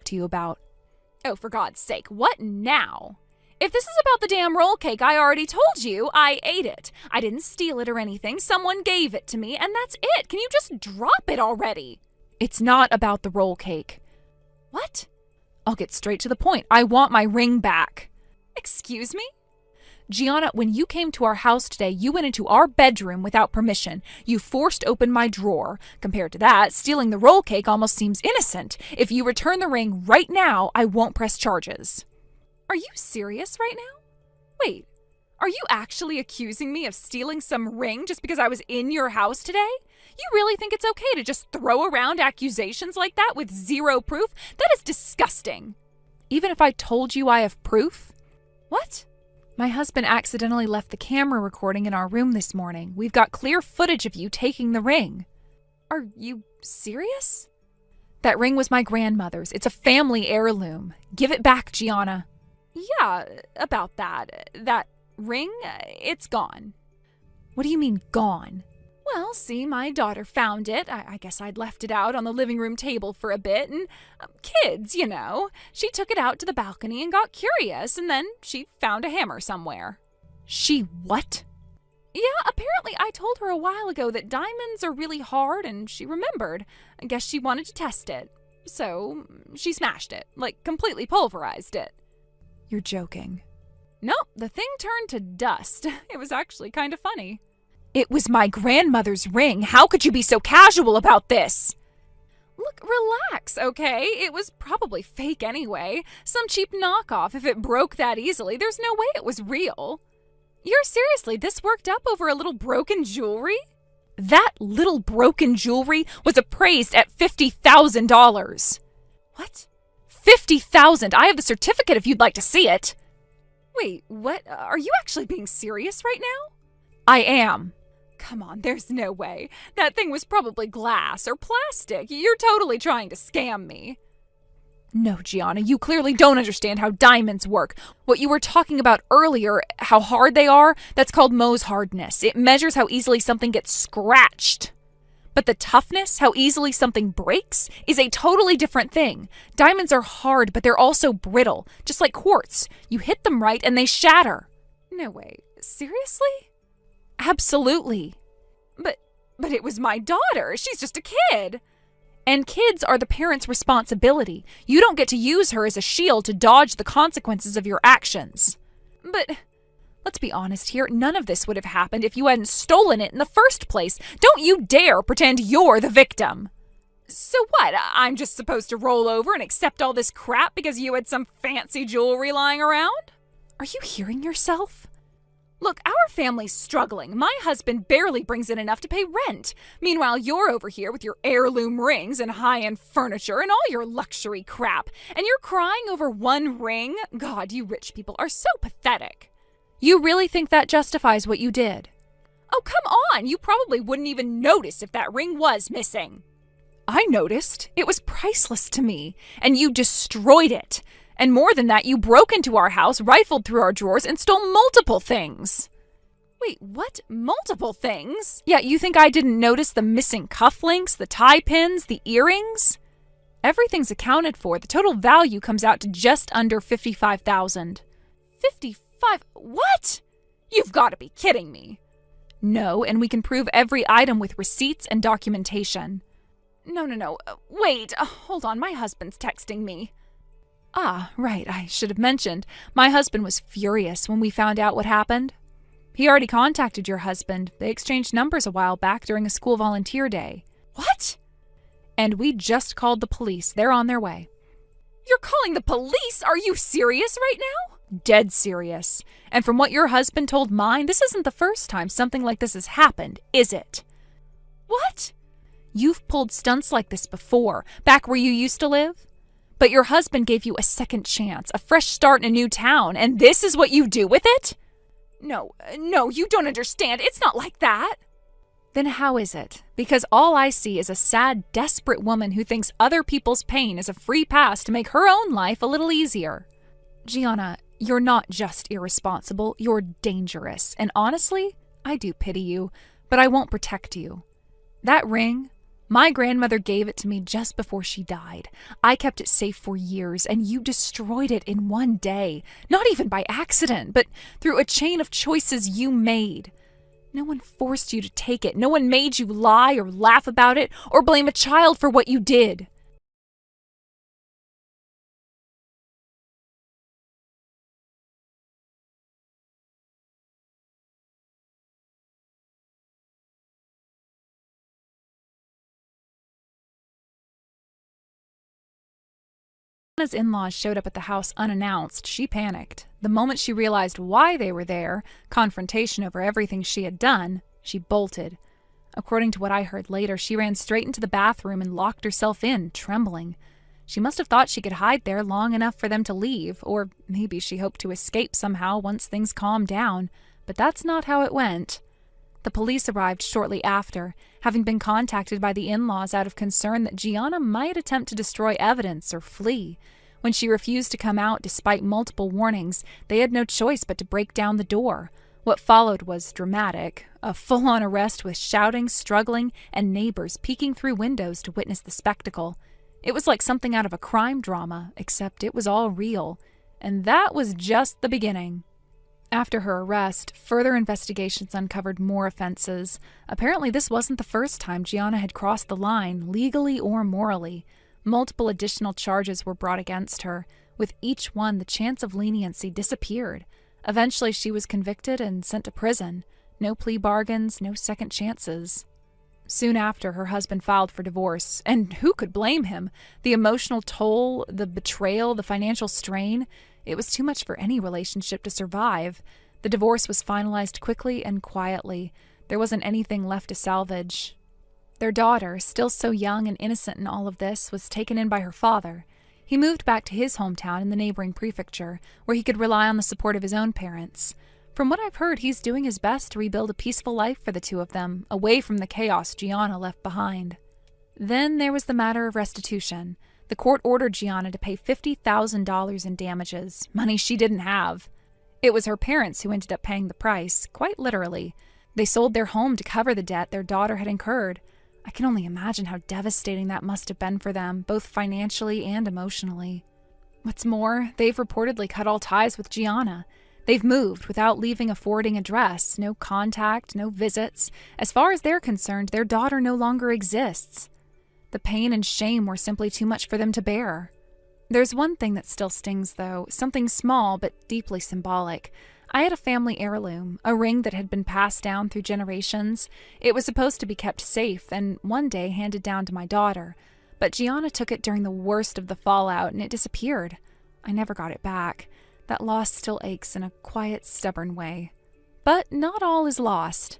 to you about. Oh, for God's sake, what now? If this is about the damn roll cake, I already told you I ate it. I didn't steal it or anything. Someone gave it to me, and that's it. Can you just drop it already? It's not about the roll cake. What? I'll get straight to the point. I want my ring back. Excuse me? Gianna, when you came to our house today, you went into our bedroom without permission. You forced open my drawer. Compared to that, stealing the roll cake almost seems innocent. If you return the ring right now, I won't press charges. Are you serious right now? Wait, are you actually accusing me of stealing some ring just because I was in your house today? You really think it's okay to just throw around accusations like that with zero proof? That is disgusting. Even if I told you I have proof? What? My husband accidentally left the camera recording in our room this morning. We've got clear footage of you taking the ring. Are you serious? That ring was my grandmother's. It's a family heirloom. Give it back, Gianna. Yeah, about that. That ring, it's gone. What do you mean, gone? Well, see, my daughter found it. I guess I'd left it out on the living room table for a bit, and kids, you know. She took it out to the balcony and got curious, and then she found a hammer somewhere. She what? Yeah, apparently I told her a while ago that diamonds are really hard, and she remembered. I guess she wanted to test it. So, she smashed it, like completely pulverized it. You're joking. Nope, the thing turned to dust. It was actually kind of funny. It was my grandmother's ring. How could you be so casual about this? Look, relax, okay? It was probably fake anyway. Some cheap knockoff. If it broke that easily, there's no way it was real. You're seriously this worked up over a little broken jewelry? That little broken jewelry was appraised at $50,000. What? $50,000. I have the certificate if you'd like to see it. Wait, what? Are you actually being serious right now? I am. Come on, there's no way. That thing was probably glass or plastic. You're totally trying to scam me. No, Gianna, you clearly don't understand how diamonds work. What you were talking about earlier, how hard they are, that's called Mohs hardness. It measures how easily something gets scratched. But the toughness, how easily something breaks, is a totally different thing. Diamonds are hard, but they're also brittle, just like quartz. You hit them right and they shatter. No way. Seriously? Absolutely. But it was my daughter. She's just a kid. And kids are the parents' responsibility. You don't get to use her as a shield to dodge the consequences of your actions. But let's be honest here, none of this would have happened if you hadn't stolen it in the first place. Don't you dare pretend you're the victim. So what? I'm just supposed to roll over and accept all this crap because you had some fancy jewelry lying around? Are you hearing yourself? Look, our family's struggling. My husband barely brings in enough to pay rent. Meanwhile, you're over here with your heirloom rings and high-end furniture and all your luxury crap. And you're crying over one ring? God, you rich people are so pathetic. You really think that justifies what you did? Oh, come on. You probably wouldn't even notice if that ring was missing. I noticed. It was priceless to me. And you destroyed it. And more than that, you broke into our house, rifled through our drawers, and stole multiple things. Wait, what? Multiple things? Yeah, you think I didn't notice the missing cufflinks, the tie pins, the earrings? Everything's accounted for. The total value comes out to just under $55,000. 55? What? You've got to be kidding me. No, and we can prove every item with receipts and documentation. No. Wait, hold on. My husband's texting me. Ah, right, I should have mentioned. My husband was furious when we found out what happened. He already contacted your husband. They exchanged numbers a while back during a school volunteer day. What? And we just called the police. They're on their way. You're calling the police? Are you serious right now? Dead serious. And from what your husband told mine, this isn't the first time something like this has happened, is it? What? You've pulled stunts like this before, back where you used to live. But your husband gave you a second chance, a fresh start in a new town, and this is what you do with it? No, you don't understand. It's not like that. Then how is it? Because all I see is a sad, desperate woman who thinks other people's pain is a free pass to make her own life a little easier. Gianna, you're not just irresponsible, you're dangerous. And honestly, I do pity you, but I won't protect you. That ring, My grandmother gave it to me just before she died. I kept it safe for years, and you destroyed it in one day. Not even by accident, but through a chain of choices you made. No one forced you to take it. No one made you lie or laugh about it or blame a child for what you did. Anna's in-laws showed up at the house unannounced. She panicked. The moment she realized why they were there, confrontation over everything she had done, she bolted. According to what I heard later, she ran straight into the bathroom and locked herself in, trembling. She must have thought she could hide there long enough for them to leave, or maybe she hoped to escape somehow once things calmed down. But that's not how it went. The police arrived shortly after, having been contacted by the in-laws out of concern that Gianna might attempt to destroy evidence or flee. When she refused to come out despite multiple warnings, they had no choice but to break down the door. What followed was dramatic, a full-on arrest with shouting, struggling, and neighbors peeking through windows to witness the spectacle. It was like something out of a crime drama, except it was all real. And that was just the beginning. After her arrest, further investigations uncovered more offenses. Apparently, this wasn't the first time Gianna had crossed the line, legally or morally. Multiple additional charges were brought against her. With each one, the chance of leniency disappeared. Eventually, she was convicted and sent to prison. No plea bargains, no second chances. Soon after, her husband filed for divorce, and who could blame him? The emotional toll, the betrayal, the financial strain. It was too much for any relationship to survive. The divorce was finalized quickly and quietly. There wasn't anything left to salvage. Their daughter, still so young and innocent in all of this, was taken in by her father. He moved back to his hometown in the neighboring prefecture, where he could rely on the support of his own parents. From what I've heard, he's doing his best to rebuild a peaceful life for the two of them, away from the chaos Gianna left behind. Then there was the matter of restitution. The court ordered Gianna to pay $50,000 in damages, money she didn't have. It was her parents who ended up paying the price, quite literally. They sold their home to cover the debt their daughter had incurred. I can only imagine how devastating that must have been for them, both financially and emotionally. What's more, they've reportedly cut all ties with Gianna. They've moved without leaving a forwarding address, no contact, no visits. As far as they're concerned, their daughter no longer exists. The pain and shame were simply too much for them to bear. There's one thing that still stings, though, something small but deeply symbolic. I had a family heirloom, a ring that had been passed down through generations. It was supposed to be kept safe and one day handed down to my daughter. But Gianna took it during the worst of the fallout and it disappeared. I never got it back. That loss still aches in a quiet, stubborn way. But not all is lost.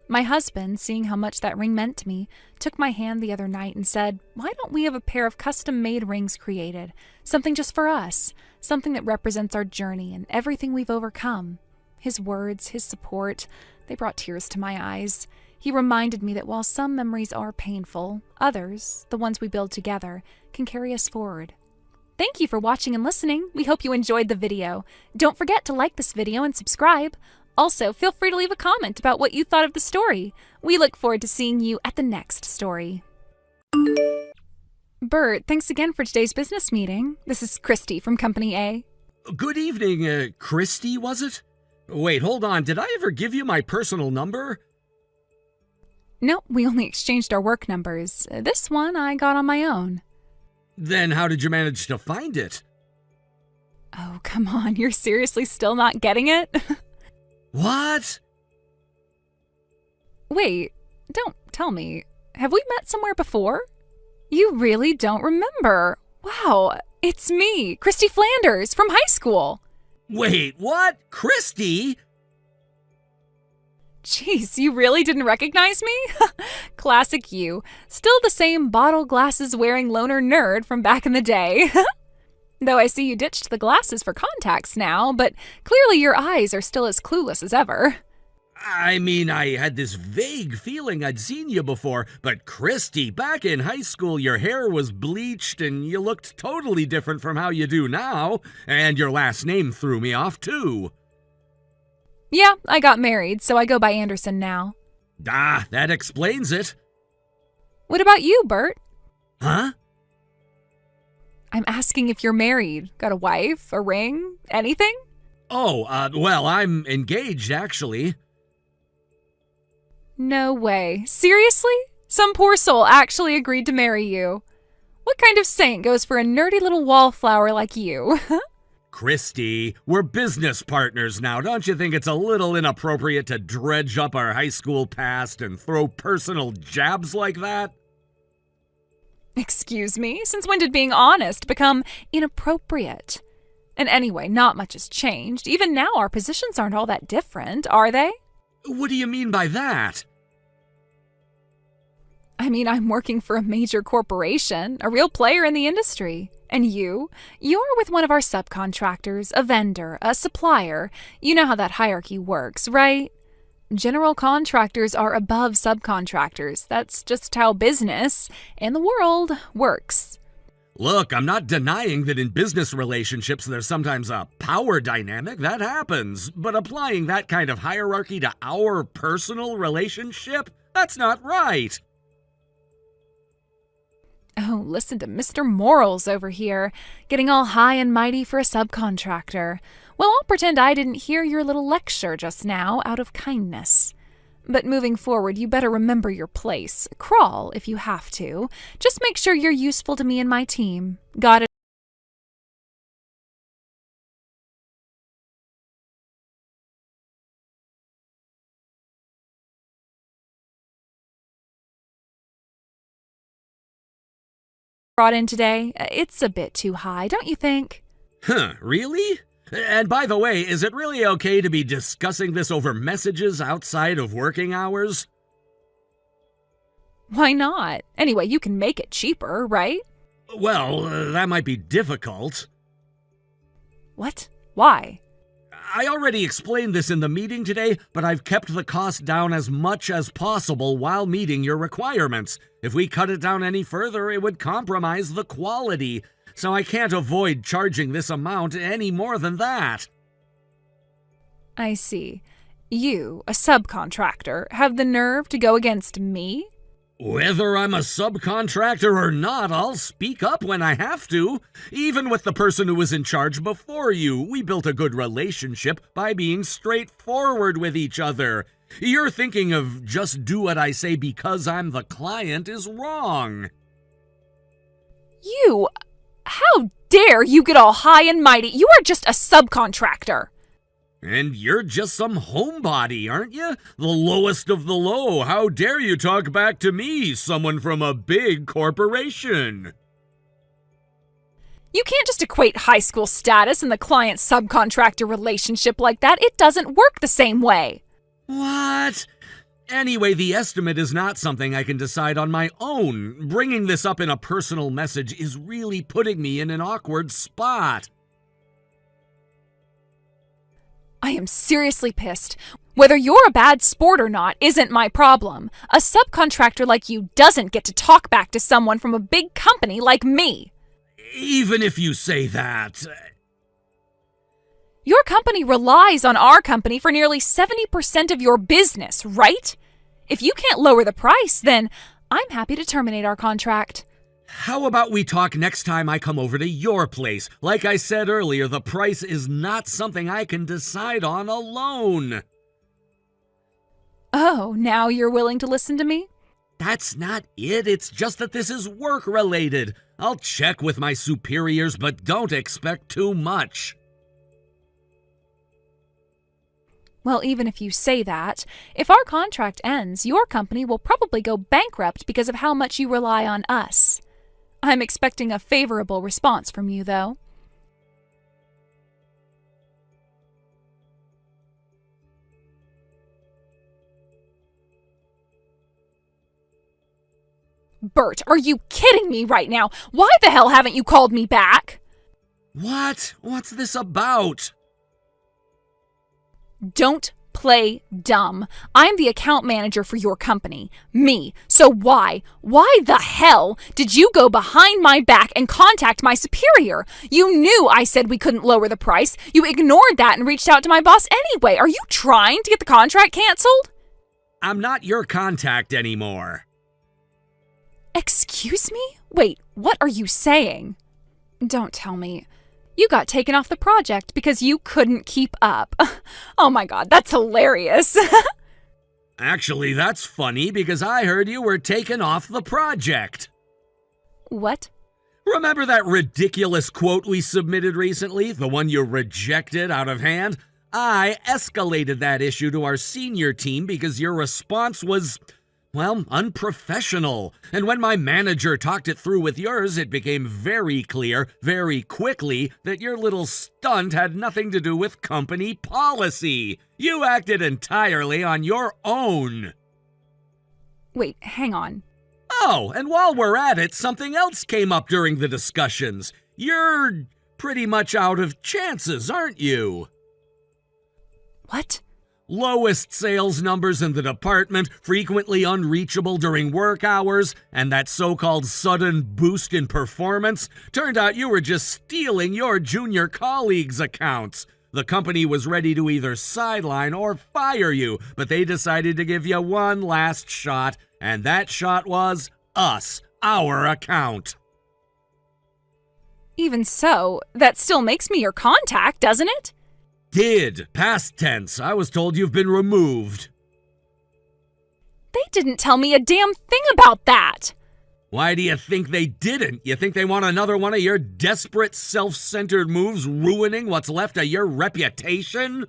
My husband, seeing how much that ring meant to me, took my hand the other night and said, "Why don't we have a pair of custom-made rings created? Something just for us. Something that represents our journey and everything we've overcome." His words, his support, they brought tears to my eyes. He reminded me that while some memories are painful, others, the ones we build together, can carry us forward. Thank you for watching and listening. We hope you enjoyed the video. Don't forget to like this video and subscribe. Also, feel free to leave a comment about what you thought of the story. We look forward to seeing you at the next story. Bert, thanks again for today's business meeting. This is Christy from Company A. Good evening, Christy, was it? Wait, hold on. Did I ever give you my personal number? No, we only exchanged our work numbers. This one I got on my own. Then how did you manage to find it? Oh, come on. You're seriously still not getting it? What? Wait, don't tell me. Have we met somewhere before? You really don't remember. Wow, it's me, Christy Flanders, from high school. Wait, what? Christy? Jeez, you really didn't recognize me? Classic you. Still the same bottle glasses wearing loner nerd from back in the day. Though I see you ditched the glasses for contacts now, but clearly your eyes are still as clueless as ever. I mean, I had this vague feeling I'd seen you before, but Christy, back in high school, your hair was bleached and you looked totally different from how you do now, and your last name threw me off too. Yeah, I got married, so I go by Anderson now. Ah, that explains it. What about you, Bert? Huh? I'm asking if you're married. Got a wife, a ring, anything? Oh, well, I'm engaged, actually. No way. Seriously? Some poor soul actually agreed to marry you. What kind of saint goes for a nerdy little wallflower like you? Christy, we're business partners now. Don't you think it's a little inappropriate to dredge up our high school past and throw personal jabs like that? Excuse me? Since when did being honest become inappropriate? And anyway, not much has changed. Even now, our positions aren't all that different, are they? What do you mean by that? I mean, I'm working for a major corporation, a real player in the industry. And you're with one of our subcontractors, a vendor, a supplier. You know how that hierarchy works, right? General contractors are above subcontractors. That's just how business and the world works. Look, I'm not denying that in business relationships there's sometimes a power dynamic. That happens. But applying that kind of hierarchy to our personal relationship? That's not right. Oh, listen to Mr. Morals over here, getting all high and mighty for a subcontractor. Well, I'll pretend I didn't hear your little lecture just now out of kindness. But moving forward, you better remember your place. Crawl if you have to. Just make sure you're useful to me and my team. Got it? Brought in today? It's a bit too high, don't you think? Huh, really? And by the way, is it really okay to be discussing this over messages outside of working hours? Why not? Anyway, you can make it cheaper, right? Well, that might be difficult. What? Why? I already explained this in the meeting today, but I've kept the cost down as much as possible while meeting your requirements. If we cut it down any further, it would compromise the quality. So I can't avoid charging this amount any more than that. I see. You, a subcontractor, have the nerve to go against me? Whether I'm a subcontractor or not, I'll speak up when I have to. Even with the person who was in charge before you, we built a good relationship by being straightforward with each other. You're thinking of just do what I say because I'm the client is wrong. You... How dare you get all high and mighty? You are just a subcontractor. And you're just some homebody, aren't you? The lowest of the low. How dare you talk back to me, someone from a big corporation? You can't just equate high school status and the client-subcontractor relationship like that. It doesn't work the same way. What? Anyway, the estimate is not something I can decide on my own. Bringing this up in a personal message is really putting me in an awkward spot. I am seriously pissed. Whether you're a bad sport or not isn't my problem. A subcontractor like you doesn't get to talk back to someone from a big company like me. Even if you say that... Your company relies on our company for nearly 70% of your business, right? If you can't lower the price, then I'm happy to terminate our contract. How about we talk next time I come over to your place? Like I said earlier, the price is not something I can decide on alone. Oh, now you're willing to listen to me? That's not it. It's just that this is work-related. I'll check with my superiors, but don't expect too much. Well, even if you say that, if our contract ends, your company will probably go bankrupt because of how much you rely on us. I'm expecting a favorable response from you, though. Bert, are you kidding me right now? Why the hell haven't you called me back? What? What's this about? Don't play dumb. I'm the account manager for your company. Me. So why the hell did you go behind my back and contact my superior? You knew I said we couldn't lower the price. You ignored that and reached out to my boss anyway. Are you trying to get the contract canceled? I'm not your contact anymore. Excuse me? Wait, what are you saying? Don't tell me. You got taken off the project because you couldn't keep up. Oh my god, that's hilarious. Actually, that's funny because I heard you were taken off the project. What? Remember that ridiculous quote we submitted recently? The one you rejected out of hand? I escalated that issue to our senior team because your response was, well, unprofessional. And when my manager talked it through with yours, it became very clear, very quickly, that your little stunt had nothing to do with company policy. You acted entirely on your own. Wait, hang on. Oh, and while we're at it, something else came up during the discussions. You're pretty much out of chances, aren't you? What? Lowest sales numbers in the department, frequently unreachable during work hours, and that so-called sudden boost in performance. Turned out you were just stealing your junior colleagues' accounts. The company was ready to either sideline or fire you, but they decided to give you one last shot, and that shot was us, our account. Even so, that still makes me your contact, doesn't it? Did. Past tense. I was told you've been removed. They didn't tell me a damn thing about that. Why do you think they didn't? You think they want another one of your desperate, self-centered moves ruining what's left of your reputation?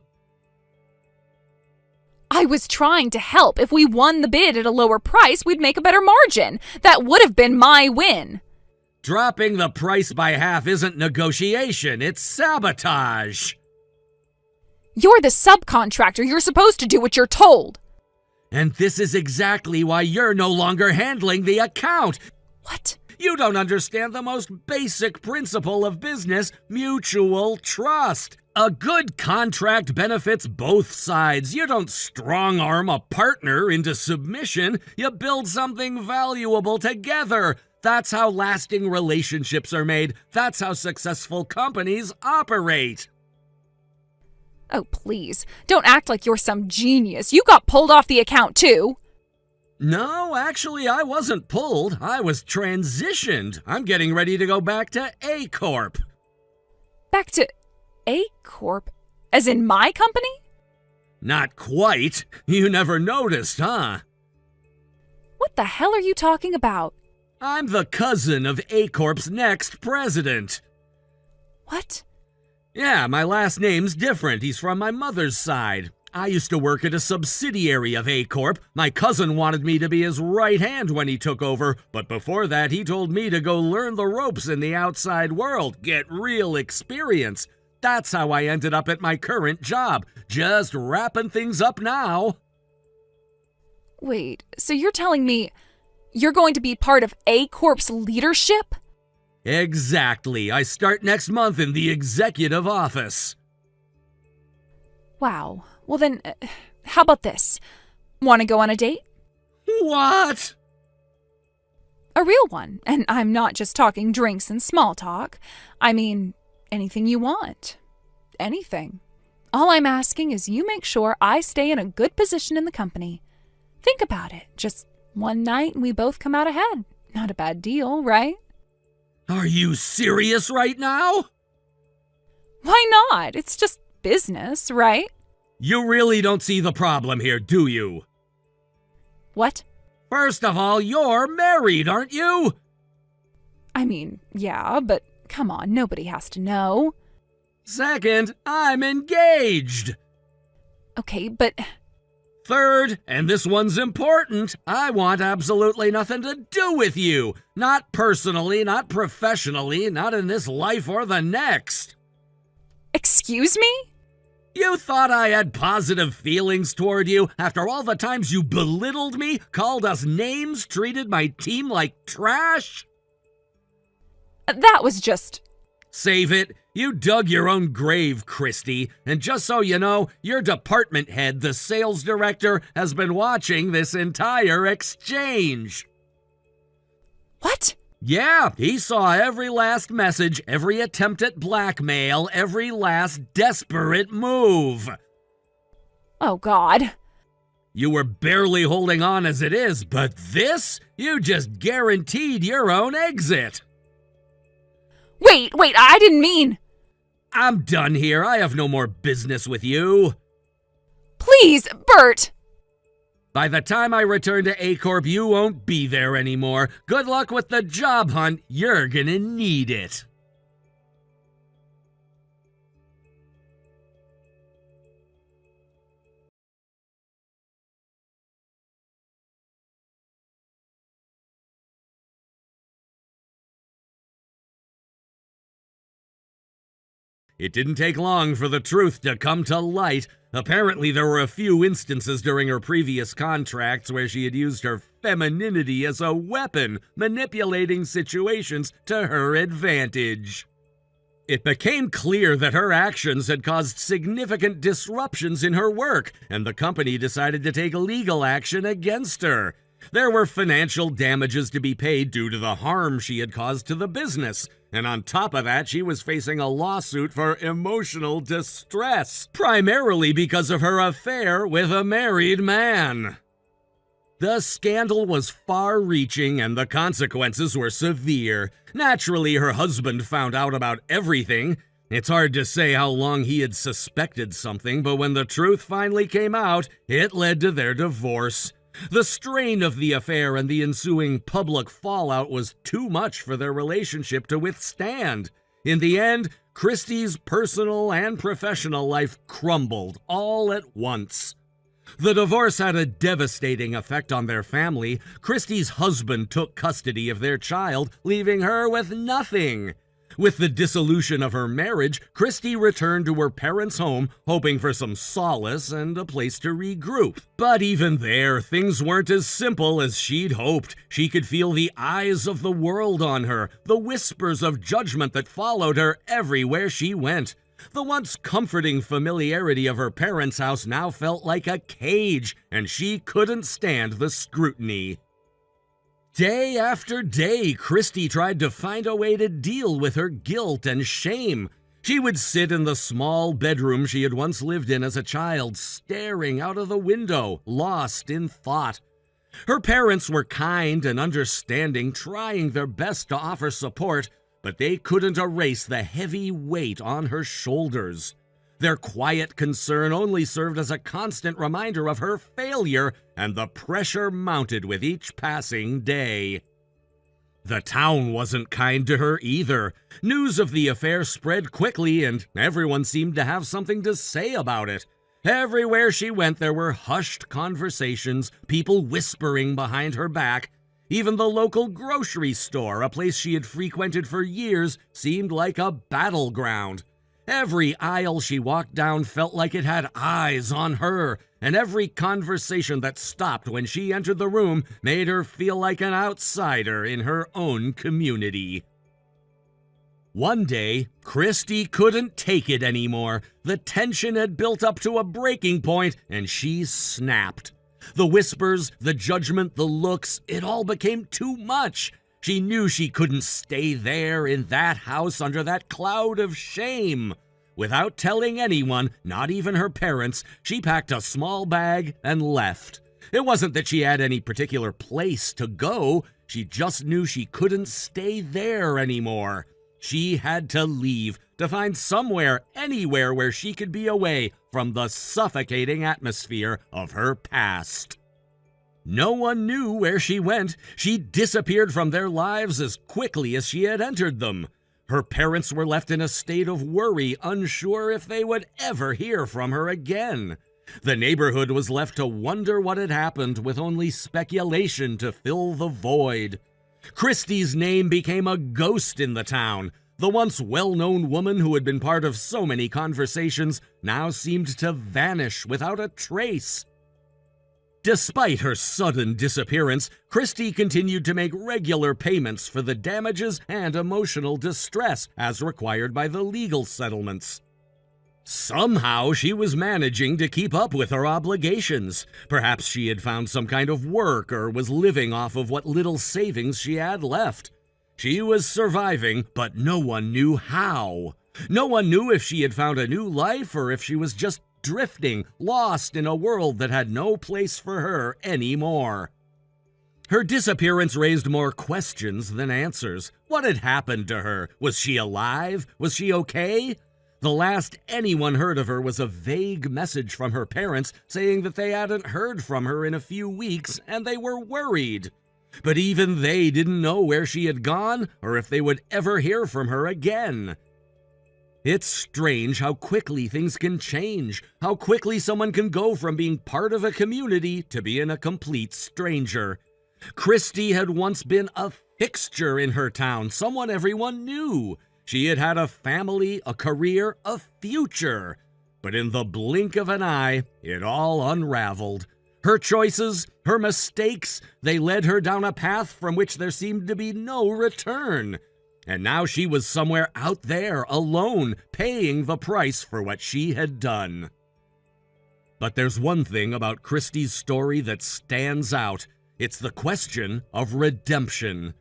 I was trying to help. If we won the bid at a lower price, we'd make a better margin. That would have been my win. Dropping the price by half isn't negotiation, it's sabotage. You're the subcontractor. You're supposed to do what you're told. And this is exactly why you're no longer handling the account. What? You don't understand the most basic principle of business, mutual trust. A good contract benefits both sides. You don't strong-arm a partner into submission. You build something valuable together. That's how lasting relationships are made. That's how successful companies operate. Oh, please. Don't act like you're some genius. You got pulled off the account, too. No, actually, I wasn't pulled. I was transitioned. I'm getting ready to go back to A Corp. Back to A Corp? As in my company? Not quite. You never noticed, huh? What the hell are you talking about? I'm the cousin of A Corp's next president. What? Yeah, my last name's different. He's from my mother's side. I used to work at a subsidiary of A Corp. My cousin wanted me to be his right hand when he took over, but before that he told me to go learn the ropes in the outside world, get real experience. That's how I ended up at my current job, just wrapping things up now. Wait, so you're telling me you're going to be part of A Corp's leadership? Exactly. I start next month in the executive office. Wow. Well then, how about this? Want to go on a date? What? A real one. And I'm not just talking drinks and small talk. I mean, anything you want. Anything. All I'm asking is you make sure I stay in a good position in the company. Think about it. Just one night and we both come out ahead. Not a bad deal, right? Are you serious right now? Why not? It's just business, right? You really don't see the problem here, do you? What? First of all, you're married, aren't you? I mean, yeah, but come on, nobody has to know. Second, I'm engaged. Okay, but... Third, and this one's important, I want absolutely nothing to do with you. Not personally, not professionally, not in this life or the next. Excuse me? You thought I had positive feelings toward you after all the times you belittled me, called us names, treated my team like trash? That was just... Save it. You dug your own grave, Christy. And just so you know, your department head, the sales director, has been watching this entire exchange. What? Yeah, he saw every last message, every attempt at blackmail, every last desperate move. Oh, God. You were barely holding on as it is, but this? You just guaranteed your own exit. Wait, I didn't mean... I'm done here. I have no more business with you. Please, Bert! By the time I return to A-Corp, you won't be there anymore. Good luck with the job hunt. You're gonna need it. It didn't take long for the truth to come to light. Apparently, there were a few instances during her previous contracts where she had used her femininity as a weapon, manipulating situations to her advantage. It became clear that her actions had caused significant disruptions in her work, and the company decided to take legal action against her. There were financial damages to be paid due to the harm she had caused to the business. And on top of that, she was facing a lawsuit for emotional distress, primarily because of her affair with a married man. The scandal was far-reaching and the consequences were severe. Naturally, her husband found out about everything. It's hard to say how long he had suspected something, but when the truth finally came out, it led to their divorce. The strain of the affair and the ensuing public fallout was too much for their relationship to withstand. In the end, Christie's personal and professional life crumbled all at once. The divorce had a devastating effect on their family. Christie's husband took custody of their child, leaving her with nothing. With the dissolution of her marriage, Christie returned to her parents' home, hoping for some solace and a place to regroup. But even there, things weren't as simple as she'd hoped. She could feel the eyes of the world on her, the whispers of judgment that followed her everywhere she went. The once comforting familiarity of her parents' house now felt like a cage, and she couldn't stand the scrutiny. Day after day, Christie tried to find a way to deal with her guilt and shame. She would sit in the small bedroom she had once lived in as a child, staring out of the window, lost in thought. Her parents were kind and understanding, trying their best to offer support, but they couldn't erase the heavy weight on her shoulders. Their quiet concern only served as a constant reminder of her failure, and the pressure mounted with each passing day. The town wasn't kind to her either. News of the affair spread quickly, and everyone seemed to have something to say about it. Everywhere she went, there were hushed conversations, people whispering behind her back. Even the local grocery store, a place she had frequented for years, seemed like a battleground. Every aisle she walked down felt like it had eyes on her, and every conversation that stopped when she entered the room made her feel like an outsider in her own community. One day, Christie couldn't take it anymore. The tension had built up to a breaking point, and she snapped. The whispers, the judgment, the looks, it all became too much. She knew she couldn't stay there in that house under that cloud of shame. Without telling anyone, not even her parents, she packed a small bag and left. It wasn't that she had any particular place to go. She just knew she couldn't stay there anymore. She had to leave, to find somewhere, anywhere where she could be away from the suffocating atmosphere of her past. No one knew where she went. She disappeared from their lives as quickly as she had entered them. Her parents were left in a state of worry, unsure if they would ever hear from her again. The neighborhood was left to wonder what had happened, with only speculation to fill the void. Christie's name became a ghost in the town. The once well-known woman who had been part of so many conversations now seemed to vanish without a trace. Despite her sudden disappearance, Christie continued to make regular payments for the damages and emotional distress as required by the legal settlements. Somehow she was managing to keep up with her obligations. Perhaps she had found some kind of work or was living off of what little savings she had left. She was surviving, but no one knew how. No one knew if she had found a new life or if she was just drifting, lost in a world that had no place for her anymore. Her disappearance raised more questions than answers. What had happened to her? Was she alive? Was she okay? The last anyone heard of her was a vague message from her parents saying that they hadn't heard from her in a few weeks and they were worried. But even they didn't know where she had gone or if they would ever hear from her again. It's strange how quickly things can change, how quickly someone can go from being part of a community to being a complete stranger. Christy had once been a fixture in her town, someone everyone knew. She had had a family, a career, a future. But in the blink of an eye, it all unraveled. Her choices, her mistakes, they led her down a path from which there seemed to be no return. And now she was somewhere out there, alone, paying the price for what she had done. But there's one thing about Christy's story that stands out. It's the question of redemption.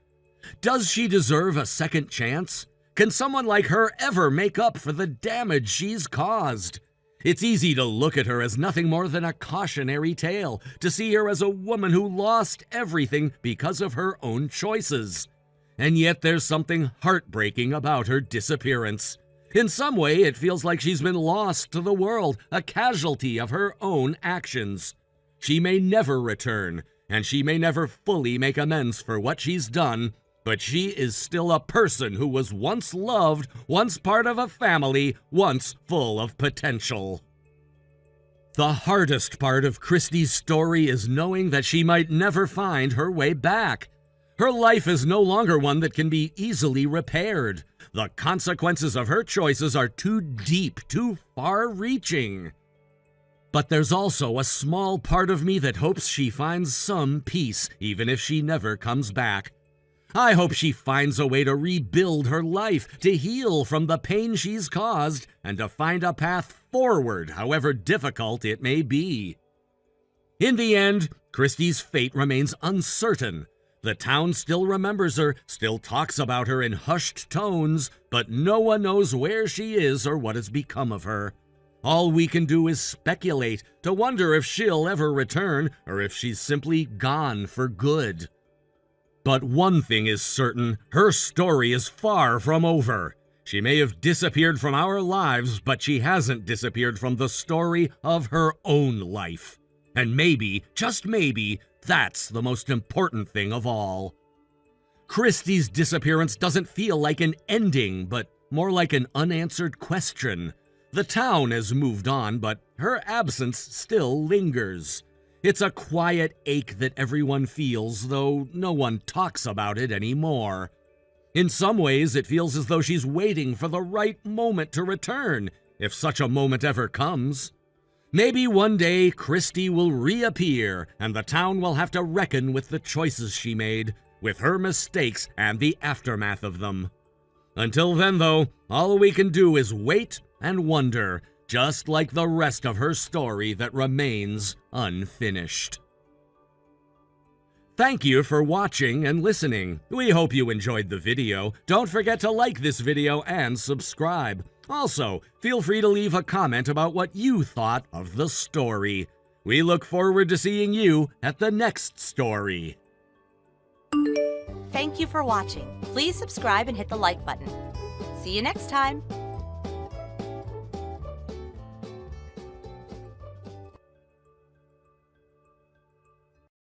Does she deserve a second chance? Can someone like her ever make up for the damage she's caused? It's easy to look at her as nothing more than a cautionary tale, to see her as a woman who lost everything because of her own choices. And yet there's something heartbreaking about her disappearance. In some way, it feels like she's been lost to the world, a casualty of her own actions. She may never return, and she may never fully make amends for what she's done, but she is still a person who was once loved, once part of a family, once full of potential. The hardest part of Christy's story is knowing that she might never find her way back. Her life is no longer one that can be easily repaired. The consequences of her choices are too deep, too far-reaching. But there's also a small part of me that hopes she finds some peace, even if she never comes back. I hope she finds a way to rebuild her life, to heal from the pain she's caused, and to find a path forward, however difficult it may be. In the end, Christy's fate remains uncertain. The town still remembers her, still talks about her in hushed tones, but no one knows where she is or what has become of her. All we can do is speculate, to wonder if she'll ever return, or if she's simply gone for good. But one thing is certain, her story is far from over. She may have disappeared from our lives, but she hasn't disappeared from the story of her own life. And maybe, just maybe, that's the most important thing of all. Christy's disappearance doesn't feel like an ending, but more like an unanswered question. The town has moved on, but her absence still lingers. It's a quiet ache that everyone feels, though no one talks about it anymore. In some ways, it feels as though she's waiting for the right moment to return, if such a moment ever comes. Maybe one day Christy will reappear, and the town will have to reckon with the choices she made, with her mistakes and the aftermath of them. Until then, though, all we can do is wait and wonder, just like the rest of her story that remains unfinished. Thank you for watching and listening. We hope you enjoyed the video. Don't forget to like this video and subscribe. Also, feel free to leave a comment about what you thought of the story. We look forward to seeing you at the next story. Thank you for watching. Please subscribe and hit the like button. See you next time.